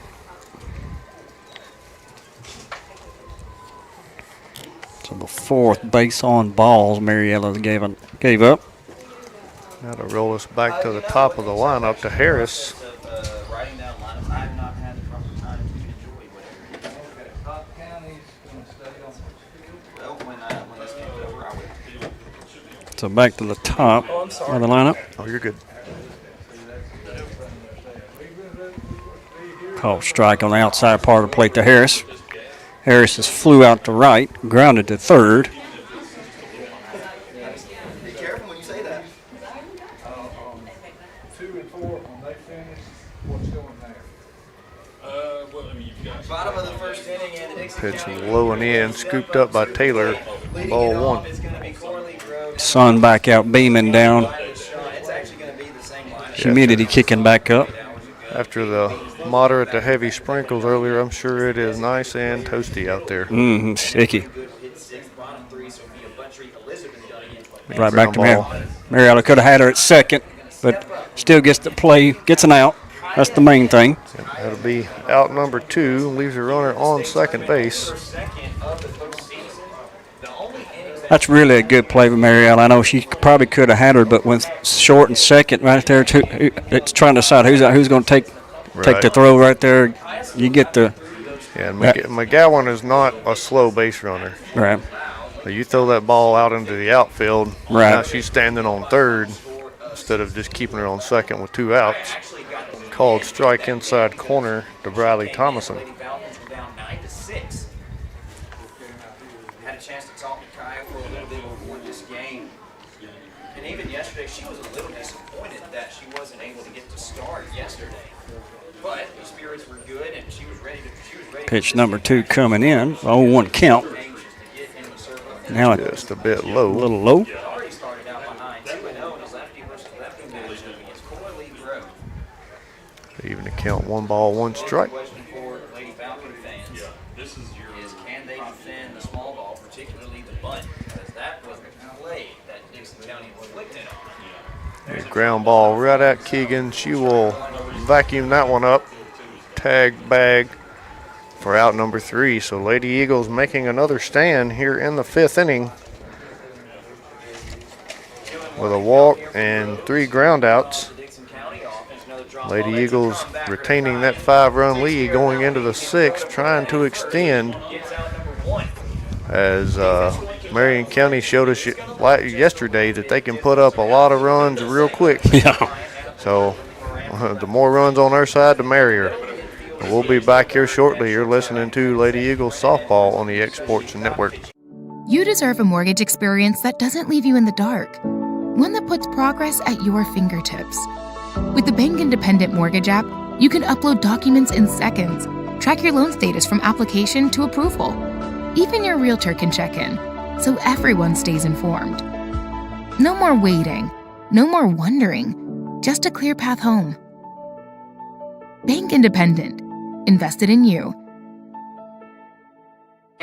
So the 4th base on balls Mariella gave up. Now to roll us back to the top of the lineup to Harris. Writing down lineups, I have not had the proper time to enjoy whatever. Well, when this game's over, I will. So back to the top of the lineup. Oh, you're good. Called strike on the outside part of the plate to Harris. Harris has flew out to right, grounded to third. Be careful when you say that. 2 and 4 when they finish. What's going there? Bottom of the first inning, and the Dixon Pitch County low and in, scooped up by Taylor. Ball 1. Sun back out, beaming down. Humidity kicking back up. After the moderate to heavy sprinkles earlier, I'm sure it is nice and toasty out there. Sticky. Right back to Mariella. Could have had her at second, but still gets to play, gets an out. That's the main thing. That'll be out number 2, leaves a runner on second base. That's really a good play with Mariella. I know she probably could have had her, but with short and second right there, it's trying to decide who's going to take the throw right there. You get the. Yeah, McGowan is not a slow base runner. Right. So you throw that ball out into the outfield. Right. Now she's standing on third instead of just keeping her on second with 2 outs. Called strike inside corner to Bradley Thomason. Down 9-6. Had a chance to talk to Kaya for a little bit before this game. And even yesterday, she was a little disappointed that she wasn't able to get to start yesterday. But the spirits were good, and she was ready to. Pitch number 2 coming in. 0-1 count. Now just a bit low. A little low. Already started out behind 2-0 in his lefty versus lefty match against Coralie Grove. Even to count 1 ball, 1 strike. Question for Lady Falcon fans is can they defend the small ball, particularly the bunt? Because that was the play that Dixon County inflicted on. A ground ball right at Keegan. She will vacuum that one up. Tag bag for out number 3. So Lady Eagles making another stand here in the 5th inning with a walk and 3 ground outs. Lady Eagles retaining that 5-run lead going into the 6th, trying to extend as Marion County showed us yesterday that they can put up a lot of runs real quick. Yeah. So the more runs on our side, the merrier. We'll be back here shortly. You're listening to Lady Eagles softball on the X Sports Network. You deserve a mortgage experience that doesn't leave you in the dark. One that puts progress at your fingertips. With the Bank Independent Mortgage app, you can upload documents in seconds, track your loan status from application to approval. Even your realtor can check in, so everyone stays informed. No more waiting, no more wondering, just a clear path home. Bank Independent. Invested in you.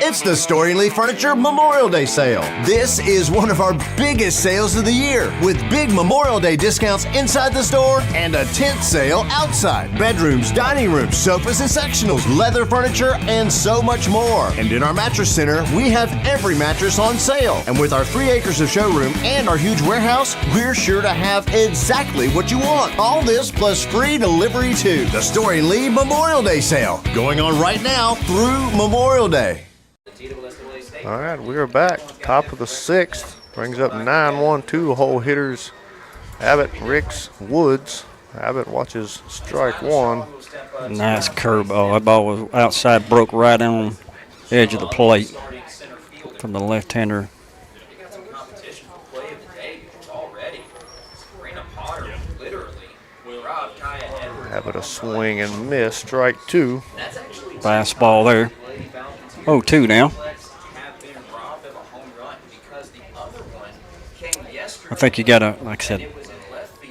It's the Story and Lee Furniture Memorial Day sale. This is one of our biggest sales of the year, with big Memorial Day discounts inside the store and a tent sale outside. Bedrooms, dining rooms, sofas and sectionals, leather furniture, and so much more. And in our mattress center, we have every mattress on sale. And with our 3 acres of showroom and our huge warehouse, we're sure to have exactly what you want. All this plus free delivery too. The Story and Lee Memorial Day sale, going on right now through Memorial Day. All right, we are back. Top of the 6th. Brings up 9-1, 2-hole hitters. Abbott, Ricks, Woods. Abbott watches strike 1. Nice curve ball. That ball was outside, broke right on the edge of the plate from the left-hander. Abbott a swing and miss, strike 2. Fastball there. 0-2 now. I think you got to, like I said,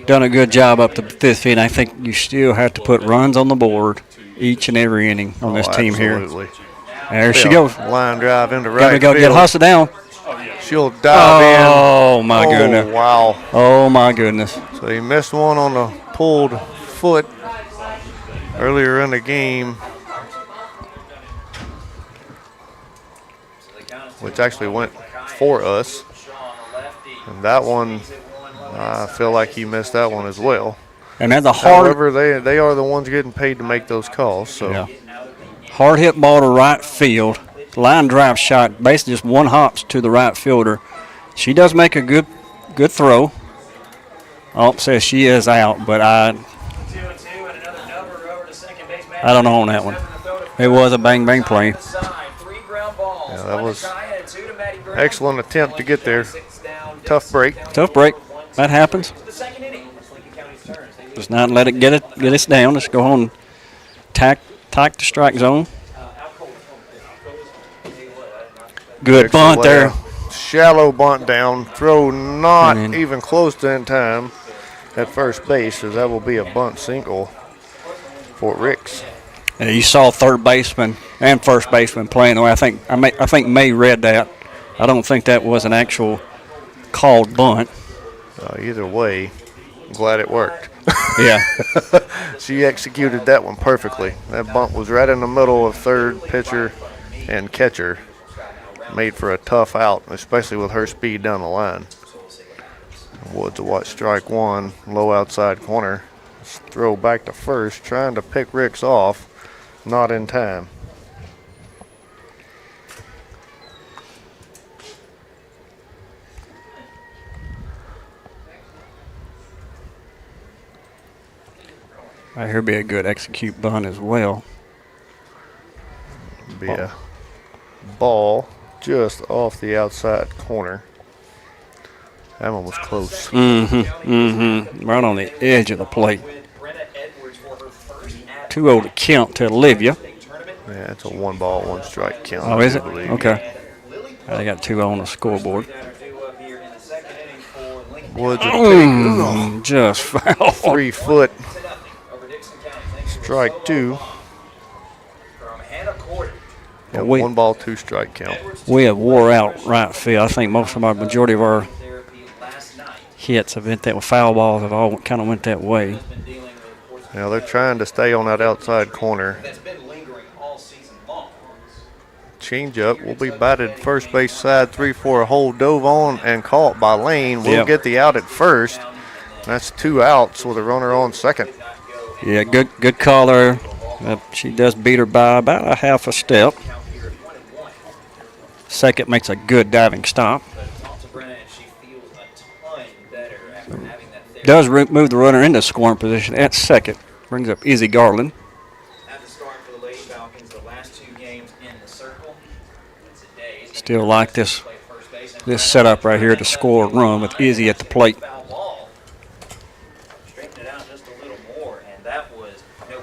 done a good job up to the 5th inning. I think you still have to put runs on the board each and every inning on this team absolutely. Here. There she goes. Line drive into right Gotta go field. get Hustle down. She'll dive in. Oh, my goodness. Wow. Oh, my goodness. So he missed one on the pulled foot earlier in the game, which actually went for us. And that one, I feel like he missed that one as well. And that's a hard. However, they are the ones getting paid to make those calls. So yeah. Hard hit ball to right field. Line drive shot, basically just one hops to the right fielder. She does make a good throw. Ump says she is out, but I don't know on that one. It was a bang play. Yeah, that was excellent attempt to get there. Tough break. Tough break. That happens. Just not let it get us down. Let's go on. Tack the strike zone. Good bunt there. Shallow bunt down. Throw not even close to in time at first base, as that will be a bunt single for Ricks. Yeah, you saw third baseman and first baseman playing the way I think May read that. I don't think that was an actual called bunt. Either way, I'm glad it worked. Yeah. She executed that one perfectly. That bunt was right in the middle of third, pitcher, and catcher. Made for a tough out, especially with her speed down the line. Woods will watch strike 1, low outside corner. Throw back to first, trying to pick Ricks off, not in time. I hear be a good execute bunt as well. Be a ball just off the outside corner. That one was close. Right on the edge of the plate. 2-0 to count to Olivia. Yeah, it's a 1-ball, 1-strike count. Oh, is it? Okay. They got 2-0 on the scoreboard. Woods will take just foul. 3 foot. Strike 2. Yeah, 1-ball, 2-strike count. We have wore out right field. I think majority of our hits have been that with foul balls have all kind of went that way. Now they're trying to stay on that outside corner. Change up will be batted first base side 3-4 hole, dove on and caught by Lane. We'll get the out at first. That's 2 outs with a runner on second. Yeah, good caller. She does beat her by about a half a step. Second makes a good diving stop. Does move the runner into scoring position at second. Brings up Izzy Garland. Still like this setup right here to score a run with Izzy at the plate.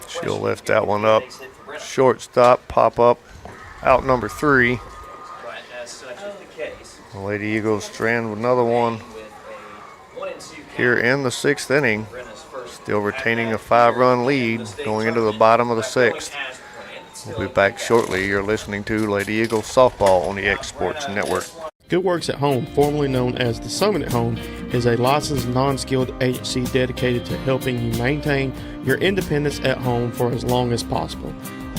She'll lift that one up. Shortstop, pop up, out number 3. The Lady Eagles strand with another one here in the 6th inning. Still retaining a 5-run lead going into the bottom of the 6th. We'll be back shortly. You're listening to Lady Eagles Softball on the X Sports Network. Good Works at Home, formerly known as the Summit at Home, is a licensed non-skilled agency dedicated to helping you maintain your independence at home for as long as possible.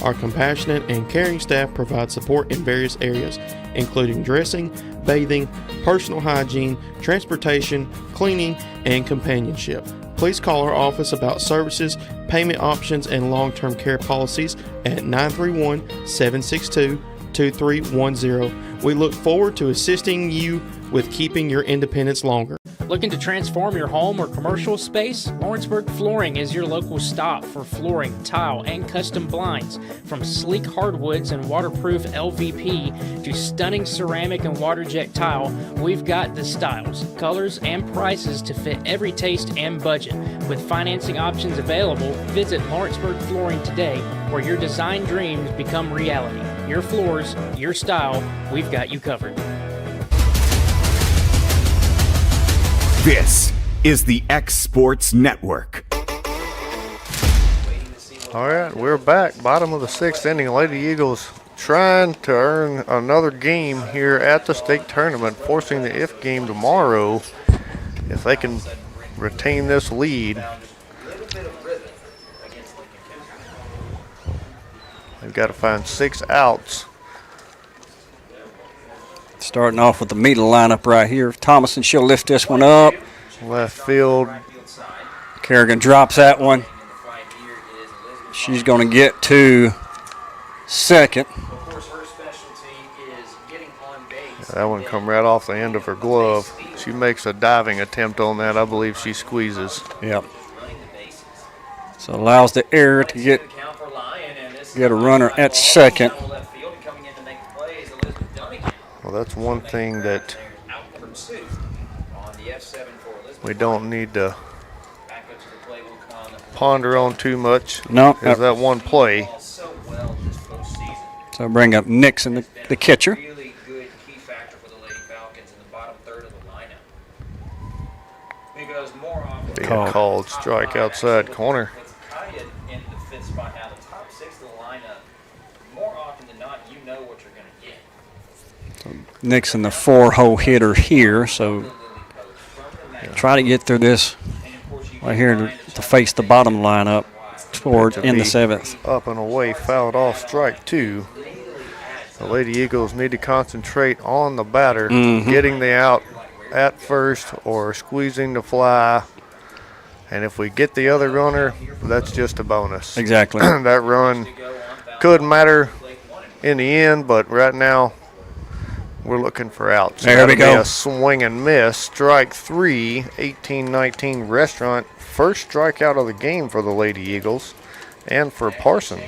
Our compassionate and caring staff provide support in various areas, including dressing, bathing, personal hygiene, transportation, cleaning, and companionship. Please call our office about services, payment options, and long-term care policies at 931-762-2310. We look forward to assisting you with keeping your independence longer. Looking to transform your home or commercial space? Lawrenceburg Flooring is your local stop for flooring, tile, and custom blinds. From sleek hardwoods and waterproof LVP to stunning ceramic and water jet tile, we've got the styles, colors, and prices to fit every taste and budget. With financing options available, visit Lawrenceburg Flooring today, where your design dreams become reality. Your floors, your style, we've got you covered. This is the X Sports Network. All right, we're back. Bottom of the sixth inning. Lady Eagles trying to earn another game here at the state tournament, forcing the if game tomorrow. If they can retain this lead, they've got to find 6 outs. Starting off with the middle lineup right here. Thomason, she'll lift this one up. Left field. Kerrigan drops that one. She's going to get to second. That one come right off the end of her glove. She makes a diving attempt on that. I believe she squeezes. Yep. So allows the error to get a runner at second. Well, that's one thing that we don't need to ponder on too much. No. Is that one play. So bring up Nixon, the catcher. Being called strike outside corner. Nixon, the 4-hole hitter here, so try to get through this right here to face the bottom lineup toward in the 7th. Up and away, fouled off, strike 2. The Lady Eagles need to concentrate on the batter, getting the out at first or squeezing the fly. And if we get the other runner, that's just a bonus. Exactly. That run could matter in the end, but right now we're looking for outs. There we go. A swing and miss. Strike 3, 18-19 Restaurant. First strikeout of the game for the Lady Eagles and for Parson.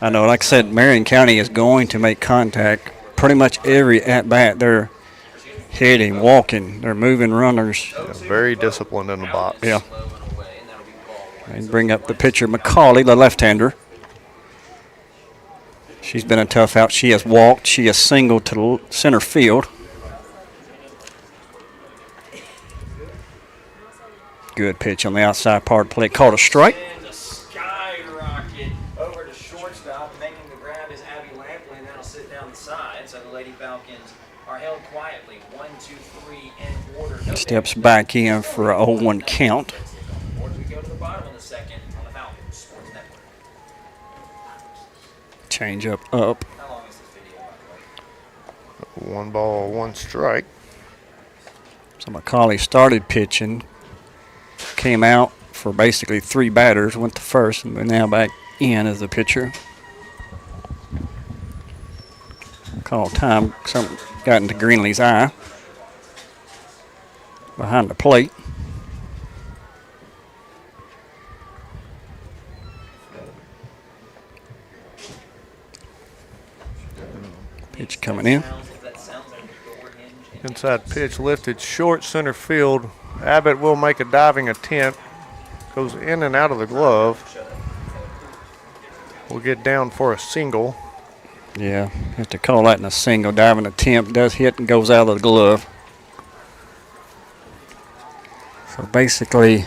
I know, like I said, Marion County is going to make contact pretty much every at-bat. They're hitting, walking, they're moving runners. Yeah, very disciplined in the box. Yeah. And bring up the pitcher, McCauley, the left-hander. She's been a tough out. She has walked. She has singled to the center field. Good pitch on the outside part of the plate. Called a strike. Skyrocket over to shortstop. Making the grab is Abby Lampley, and that'll sit down the side. So the Lady Falcons are held quietly. 1, 2, 3 in order. Steps back in for a 0-1 count. Or do we go to the bottom of the second on the Falcons Sports Network? Change up. How long is this video, by the way? 1 ball, 1 strike. So McCauley started pitching. Came out for basically 3 batters, went to first, and now back in as the pitcher. Call time. Something got into Greenlee's eye. Behind the plate. Pitch coming in. Inside pitch lifted short center field. Abbott will make a diving attempt. Goes in and out of the glove. We'll get down for a single. Yeah, have to call that in a single. Diving attempt, does hit and goes out of the glove. So basically,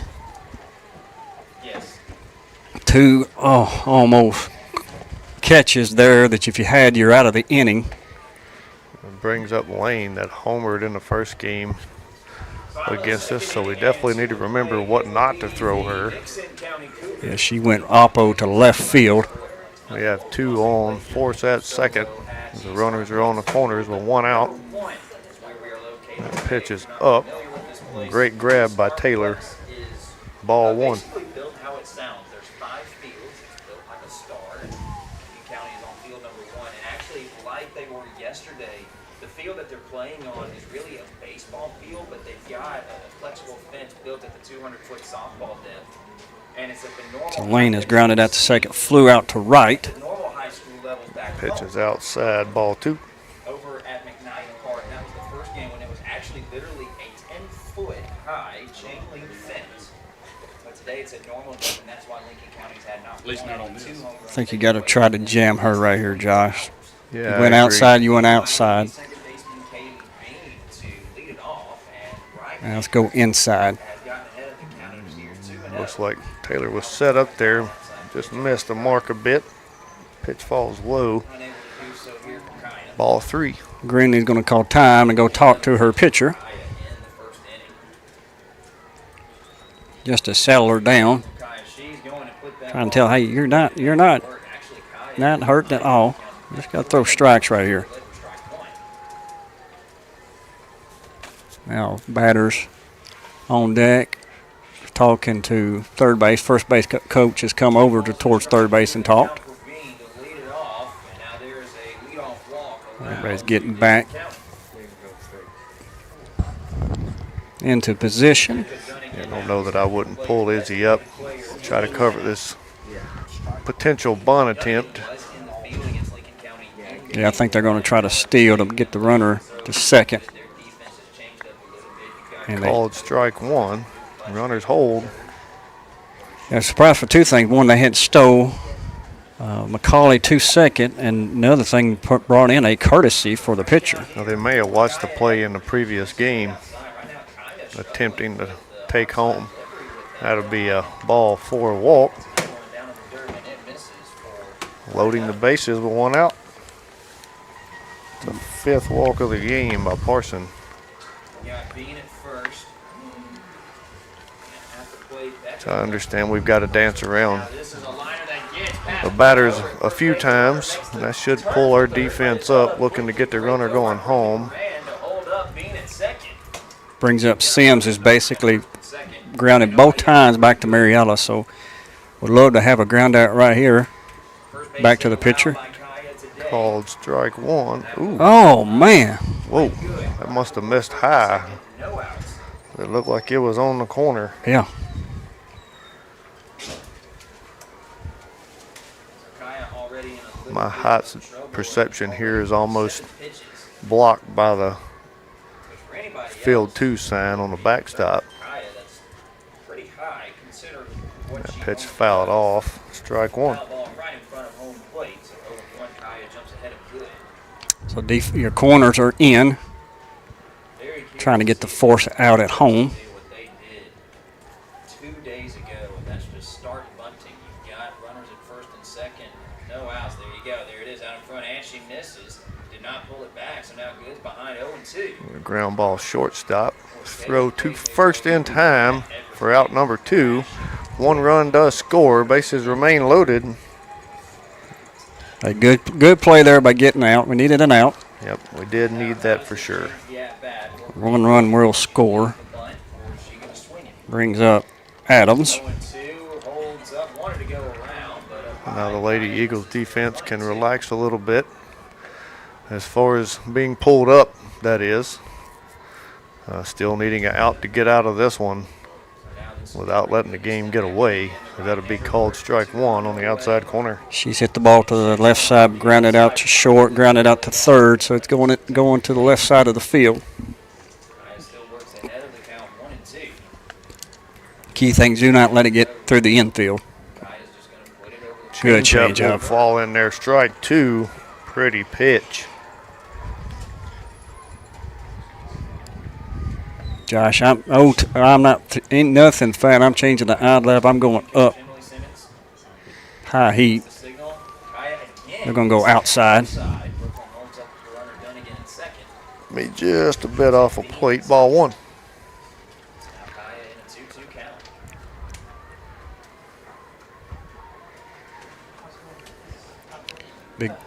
2 almost catches there that if you had, you're out of the inning. It brings up Lane that homered in the first game against us, so we definitely need to remember what not to throw her. Yeah, she went oppo to left field. We have 2 on, force at second. The runners are on the corners with 1 out. That pitch is up. Great grab by Taylor. Ball 1. Built how it sounds. There's 5 fields. It's built like a star. And Lincoln County is on field number 1. And actually, like they were yesterday, the field that they're playing on is really a baseball field, but they've got a flexible fence built at the 200-foot softball depth. And it's at the normal. So Lane is grounded out to second, flew out to right. Normal high school level back. Pitch is outside, ball 2. Over at McKnight Park. That was the first game when it was actually literally a 10-foot high chain link fence. But today it's at normal, and that's why Lincoln County's had not. At least not on this. I think you got to try to jam her right here, Josh. Yeah, you went outside, you went outside. Now let's go inside. Looks like Taylor was set up there, just missed the mark a bit. Pitch falls low. Ball 3. Greenley's going to call time and go talk to her pitcher. Just to settle her down. Trying to tell, hey, you're not hurt at all. Just got to throw strikes right here. Now batters on deck, talking to third base. First base coach has come over towards third base and talked. Everybody's getting back into position. I don't know that I wouldn't pull Izzy up, try to cover this potential bunt attempt. Yeah, I think they're going to try to steal to get the runner to second. And called strike 1. Runners hold. Yeah, surprised for 2 things. One, they had stole McCauley to second, and another thing brought in a courtesy for the pitcher. Now, they may have watched the play in the previous game, attempting to take home. That'll be a ball 4 walk. Loading the bases with 1 out. The 5th walk of the game by Parson. So I understand we've got to dance around the batters a few times, and that should pull our defense up, looking to get the runner going home. Brings up Sims, who's basically grounded both times back to Mariella, so would love to have a ground out right here. Back to the pitcher. Called strike 1. Ooh. Oh, man. Whoa, that must have missed high. It looked like it was on the corner. Yeah. My height perception here is almost blocked by the field 2 sign on the backstop. That pitch fouled off. Strike 1. So your corners are in. Trying to get the force out at home. 2 days ago, and that's just start bunting. You've got runners at first and second, no outs. There you go. There it is out in front, and she misses. Did not pull it back, so now Good's behind 0-2. Ground ball shortstop. Throw to first in time for out number 2. 1 run does score. Bases remain loaded. A good play there by getting out. We needed an out. Yep, we did need that for sure. 1 run will score. Brings up Adams. Now the Lady Eagles defense can relax a little bit as far as being pulled up, that is. Still needing an out to get out of this one without letting the game get away. That'll be called strike 1 on the outside corner. She's hit the ball to the left side, grounded out to short, grounded out to third, so it's going to the left side of the field. Key things, do not let it get through the infield. Good change up. Fall in there, strike 2. Pretty pitch. Josh, I'm not, ain't nothing fat. I'm changing the eye level. I'm going up. High heat. They're going to go outside. Me just a bit off a plate, ball one.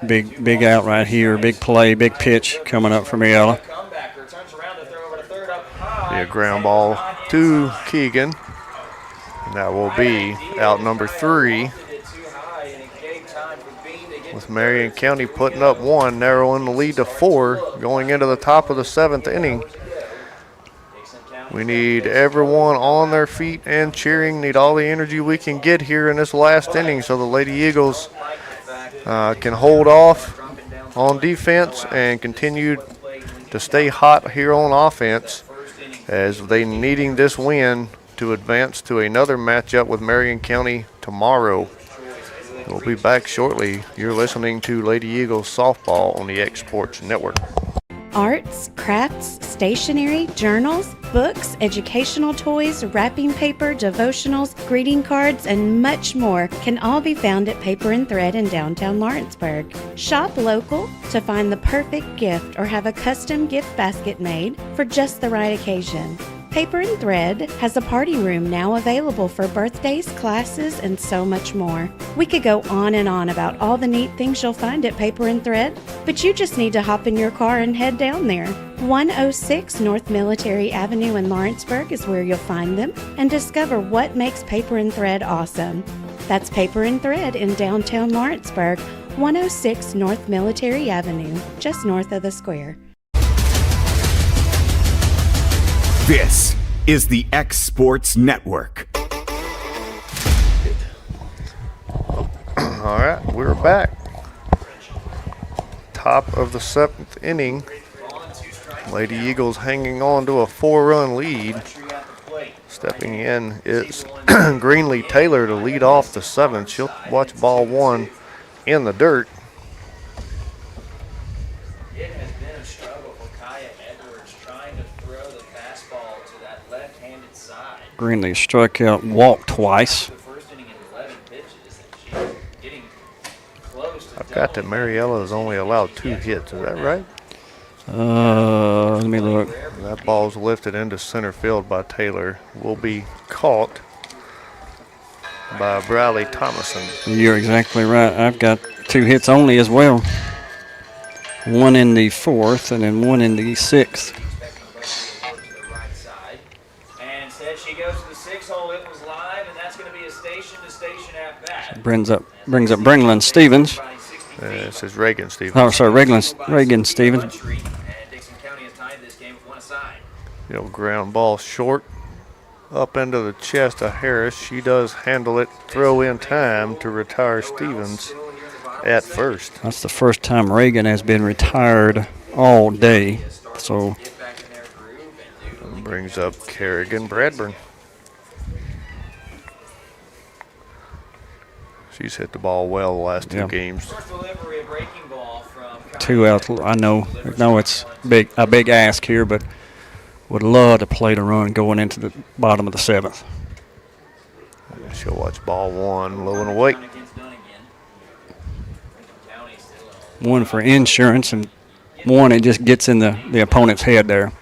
Big out right here. Big play, big pitch coming up for Mariella. Be a ground ball to Keegan. And that will be out number 3. With Marion County putting up 1, narrowing the lead to 4, going into the top of the 7th inning. We need everyone on their feet and cheering. Need all the energy we can get here in this last inning so the Lady Eagles can hold off on defense and continue to stay hot here on offense, as they needing this win to advance to another matchup with Marion County tomorrow. We'll be back shortly. You're listening to Lady Eagles softball on the X Sports Network. Arts, crafts, stationery, journals, books, educational toys, wrapping paper, devotionals, greeting cards, and much more can all be found at Paper and Thread in downtown Lawrenceburg. Shop local to find the perfect gift or have a custom gift basket made for just the right occasion. Paper and Thread has a party room now available for birthdays, classes, and so much more. We could go on and on about all the neat things you'll find at Paper and Thread, but you just need to hop in your car and head down there. 106 North Military Avenue in Lawrenceburg is where you'll find them and discover what makes Paper and Thread awesome. That's Paper and Thread in downtown Lawrenceburg, 106 North Military Avenue, just north of the square. This is the X Sports Network. All right, we're back. Top of the 7th inning. Lady Eagles hanging on to a 4-run lead. Stepping in is Greenlee Taylor to lead off the 7th. She'll watch ball 1 in the dirt. It has been a struggle for Kaya Edwards trying to throw the fastball to that left-handed side. Greenlee struck out, walked twice. I've got that Mariella has only allowed 2 hits. Is that right? Let me look. That ball's lifted into center field by Taylor. Will be caught by Bradley Thomason. You're exactly right. I've got 2 hits only as well. 1 in the 4th and then 1 in the 6th. And instead she goes to the 6-hole. It was live, and that's going to be a station-to-station at bat. Brings up Bringland Stevens. It says Reagan Stevens. Oh, sorry, Reagan Stevens. Ground ball short up into the chest of Harris. She does handle it, throw in time to retire Stevens at first. That's the first time Reagan has been retired all day. So brings up Kerrigan Bradburn. She's hit the ball well the last 2 games. 2 out. I know it's a big ask here, but would love to play the run going into the bottom of the 7th. She'll watch ball 1, low and away. 1 for insurance, and 1 it just gets in the opponent's head there.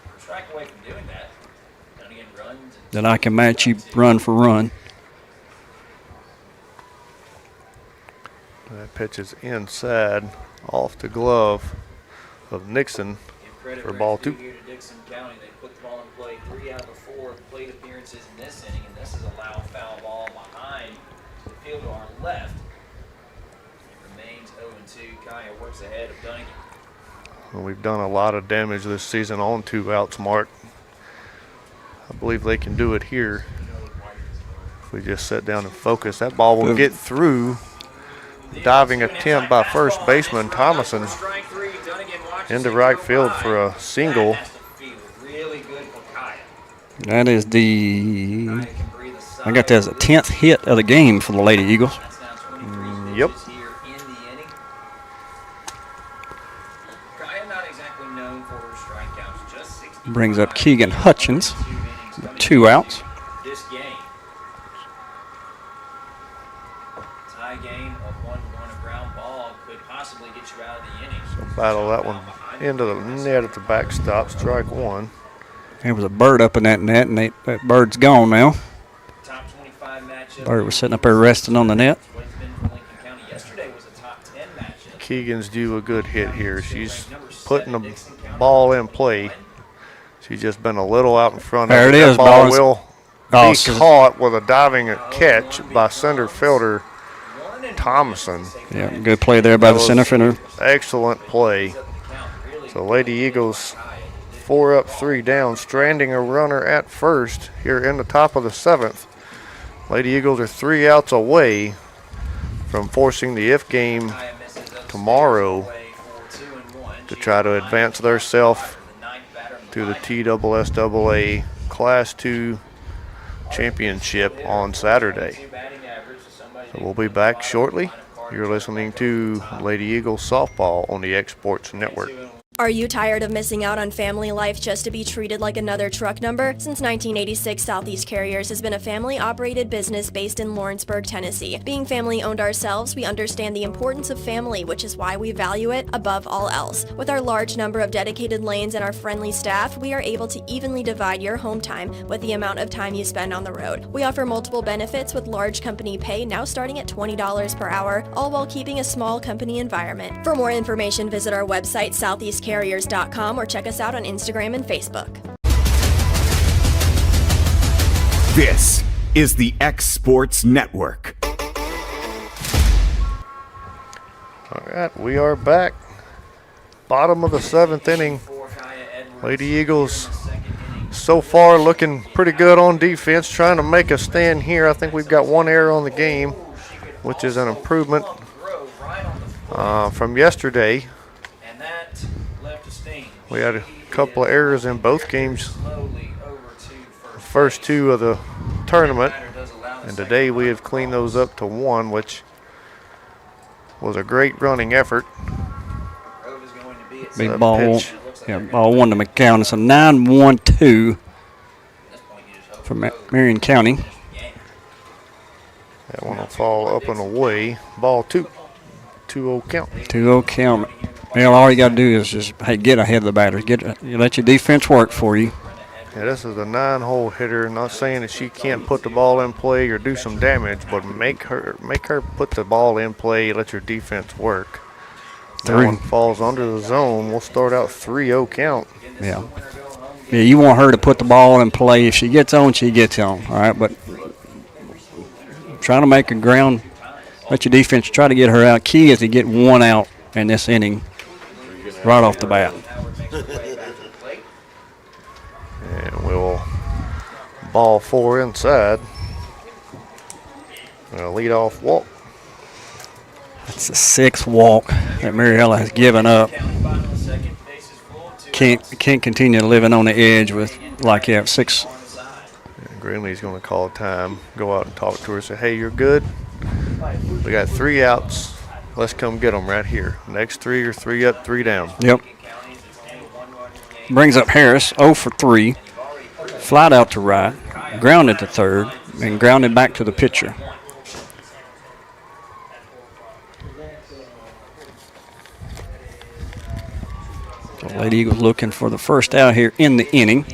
That I can match you run for run. That pitch is inside, off the glove of Nixon for ball 2. Dixon County, they put the ball in play 3 out of 4 plate appearances in this inning, and this is a loud foul ball behind the field to our left. It remains 0-2. Kaya works ahead of Dunnigan. Well, we've done a lot of damage this season on 2 outs, Mark. I believe they can do it here if we just sit down and focus. That ball will get through. Diving attempt by first baseman Thomason into right field for a single. That is I got that as a 10th hit of the game for the Lady Eagles. Yep. Brings up Keegan Hutchins, 2 outs. This game. Tie game. game, a 1-1 ground ball could possibly get you out of the inning. So battle that one into the net at the backstop, strike one. There was a bird up in that net, and that bird's gone now. Top 25 matchup. Bird was sitting up there resting on the net. Yesterday was a top 10 matchup. Keegan's due a good hit here. She's putting the ball in play. She's just been a little out in front of it. There it is, That ball boys. will be caught with a diving catch by center fielder Thomason. Yeah, good play there by the center fielder. Excellent play. So Lady Eagles 4 up, 3 down, stranding a runner at first here in the top of the 7th. Lady Eagles are 3 outs away from forcing the if game tomorrow to try to advance themselves to the TSSAA Class 2 Championship on Saturday. So we'll be back shortly. You're listening to Lady Eagles Softball on the X Sports Network. Are you tired of missing out on family life just to be treated like another truck number? Since 1986, Southeast Carriers has been a family-operated business based in Lawrenceburg, Tennessee. Being family-owned ourselves, we understand the importance of family, which is why we value it above all else. With our large number of dedicated lanes and our friendly staff, we are able to evenly divide your home time with the amount of time you spend on the road. We offer multiple benefits with large company pay now starting at $20 per hour, all while keeping a small company environment. For more information, visit our website, southeastcarriers.com, or check us out on Instagram and Facebook. This is the X Sports Network. All right, we are back. Bottom of the 7th inning. Lady Eagles so far looking pretty good on defense, trying to make a stand here. I think we've got 1 error on the game, which is an improvement from yesterday. We had a couple of errors in both games, the first 2 of the tournament, and today we have cleaned those up to 1, which was a great running effort. Big ball, yeah, ball 1 to McCown. It's a 9-1-2 for Marion County. That one will fall up and away. Ball 2, 2-0 count. 2-0 count. Well, all you got to do is just, hey, get ahead of the batters. Let your defense work for you. Yeah, this is a 9-hole hitter. Not saying that she can't put the ball in play or do some damage, but make her put the ball in play. Let your defense work. That one falls under the zone. We'll start out 3-0 count. Yeah. Yeah, you want her to put the ball in play. If she gets on, she gets on. All right, but trying to make a ground. Let your defense try to get her out. Key is to get 1 out in this inning. Right off the bat. And we'll ball 4 inside. And a lead-off walk. That's the 6th walk that Mariella has given up. Can't continue living on the edge with like you have 6. And Greenlee's going to call time, go out and talk to her, say, hey, you're good. We got 3 outs. Let's come get them right here. Next 3 are 3 up, 3 down. Yep. Brings up Harris, 0 for 3. Flied out to right, grounded to third, and grounded back to the pitcher. So Lady Eagles looking for the first out here in the inning.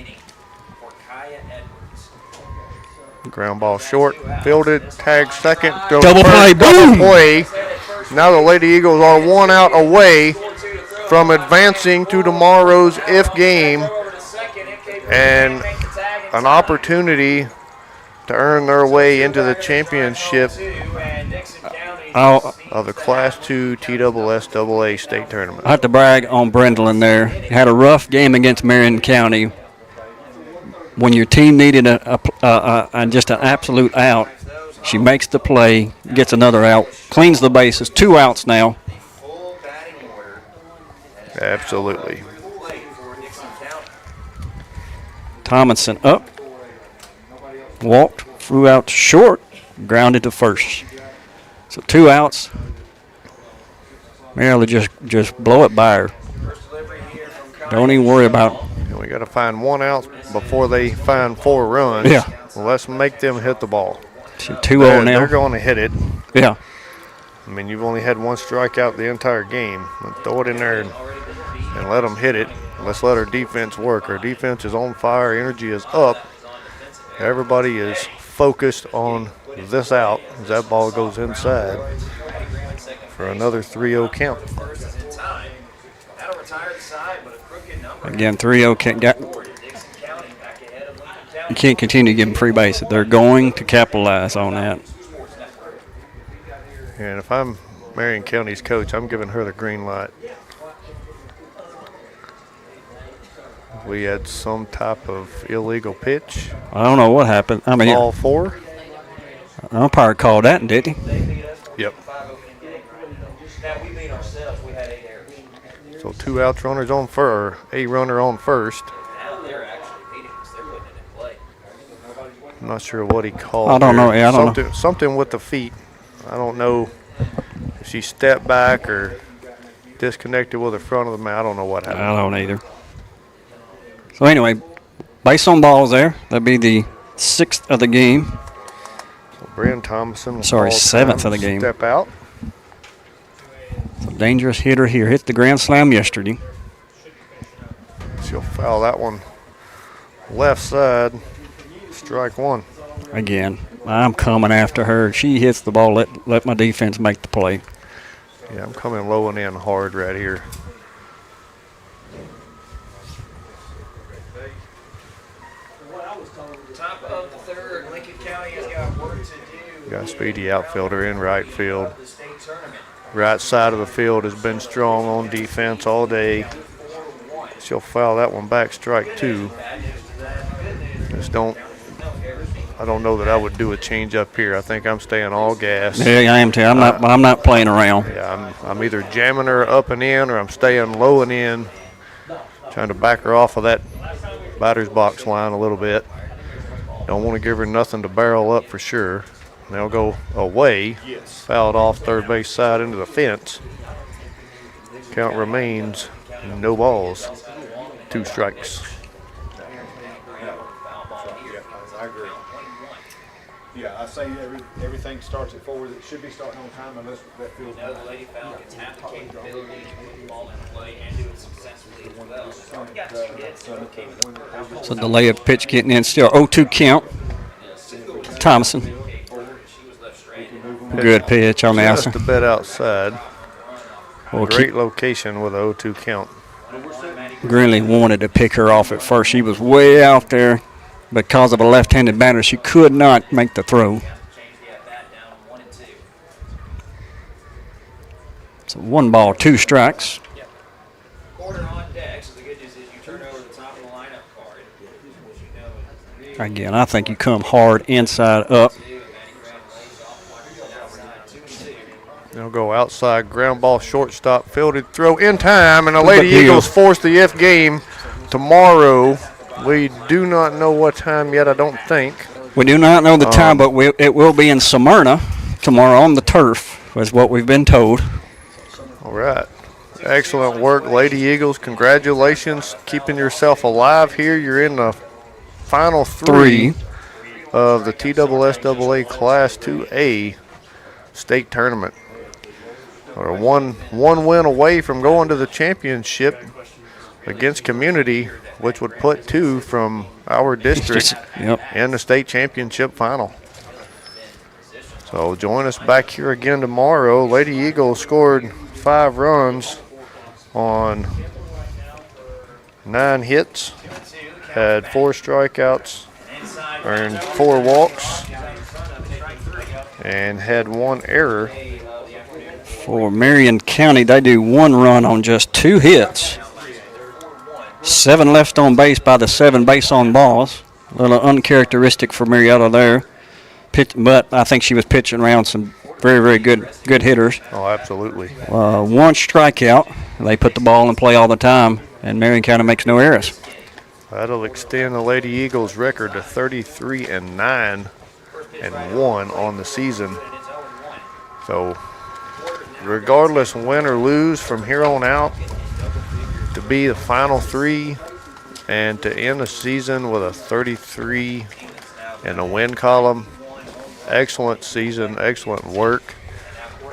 Ground ball short, fielded, tag second. Double play, boom! Double play. Now the Lady Eagles are 1 out away from advancing to tomorrow's if game and an opportunity to earn their way into the championship of the Class 2 TSSAA state tournament. I have to brag on Brendlin there. He had a rough game against Marion County. When your team needed just an absolute out, she makes the play, gets another out, cleans the bases. 2 outs now. Absolutely. Tomlinson up, walked, flew out short, grounded to first. So 2 outs. Mariella just blow it by her. Don't even worry about it. And we got to find 1 out before they find 4 runs. Yeah. Well, let's make them hit the ball. 2-0 now. They're going to hit it. Yeah. I mean, you've only had one strikeout the entire game. Throw it in there and let them hit it. Let's let our defense work. Our defense is on fire. Energy is up. Everybody is focused on this out as that ball goes inside for another 3-0 count. Again, 3-0 count. You can't continue to give them free base. They're going to capitalize on that. And if I'm Marion County's coach, I'm giving her the green light. We had some type of illegal pitch. I don't know what happened. I mean, ball 4. The umpire called that, did he? Yep. So 2 outs, runners on first, a runner on first. I'm not sure what he called. I don't know. Yeah, I don't know. Something with the feet. I don't know if she stepped back or disconnected with the front of the mat. I don't know what happened. I don't either. So anyway, base on balls there. That'd be the 6th of the game. So Brian Thomason. Sorry, 7th of the game. Step out. So dangerous hitter here. Hit the grand slam yesterday. She'll foul that one left side. Strike 1. Again, I'm coming after her. She hits the ball. Let my defense make the play. Yeah, I'm coming low and in hard right here. Top of the 3rd, Lincoln County has got work to do. Got a speedy outfielder in right field. Right side of the field has been strong on defense all day. She'll foul that one back, strike 2. I don't know that I would do a change up here. I think I'm staying all gas. Yeah, I am too. I'm not playing around. Yeah, I'm either jamming her up and in or I'm staying low and in, trying to back her off of that batter's box line a little bit. Don't want to give her nothing to barrel up for sure. They'll go away, fouled off third base side into the fence. Count remains no balls, 2 strikes. I agree. Yeah, I say everything starts at 4. It should be starting on time unless that feels. No, the Lady Falcons have the capability to put the ball in play and do it successfully as well. We got 2 hits, so it came in the first. So delay of pitch getting in. Still 0-2 count. Thomason. Good pitch on the outside. Just a bit outside. Well, great location with a 0-2 count. Greenlee wanted to pick her off at first. She was way out there. Because of a left-handed batter, she could not make the throw. So 1 ball, 2 strikes. Again, I think you come hard inside up. They'll go outside, ground ball, shortstop, fielded throw in time, and the Lady Eagles force the 5th game tomorrow. We do not know what time yet, I don't think. We do not know the time, but it will be in Smyrna tomorrow on the turf, is what we've been told. All right. Excellent work, Lady Eagles. Congratulations. Keeping yourself alive here. You're in the final 3 of the TSSAA Class 2A state tournament. Or one win away from going to the championship against Community, which would put 2 from our district in the state championship final. So join us back here again tomorrow. Lady Eagles scored 5 runs on 9 hits, had 4 strikeouts, earned 4 walks, and had 1 error. For Marion County, they do 1 run on just 2 hits. 7 left on base by the 7 base on balls. A little uncharacteristic for Marietta there. But I think she was pitching around some very, very good hitters. Oh, absolutely. 1 strikeout. They put the ball in play all the time, and Marion County makes no errors. That'll extend the Lady Eagles' record to 33-9-1 on the season. So, regardless win or lose from here on out, to be the final 3 and to end the season with a 33 in the win column. Excellent season, excellent work.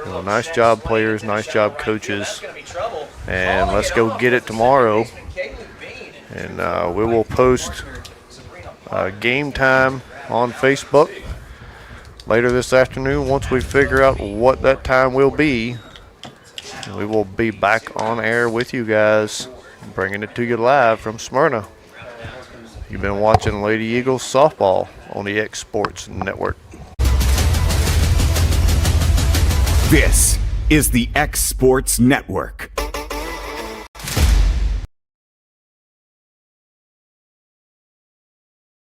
Nice job, players. Nice job, coaches. And let's go get it tomorrow. And we will post game time on Facebook later this afternoon. Once we figure out what that time will be, we will be back on air with you guys, bringing it to you live from Smyrna. You've been watching Lady Eagles softball on the X Sports Network. This is the X Sports Network.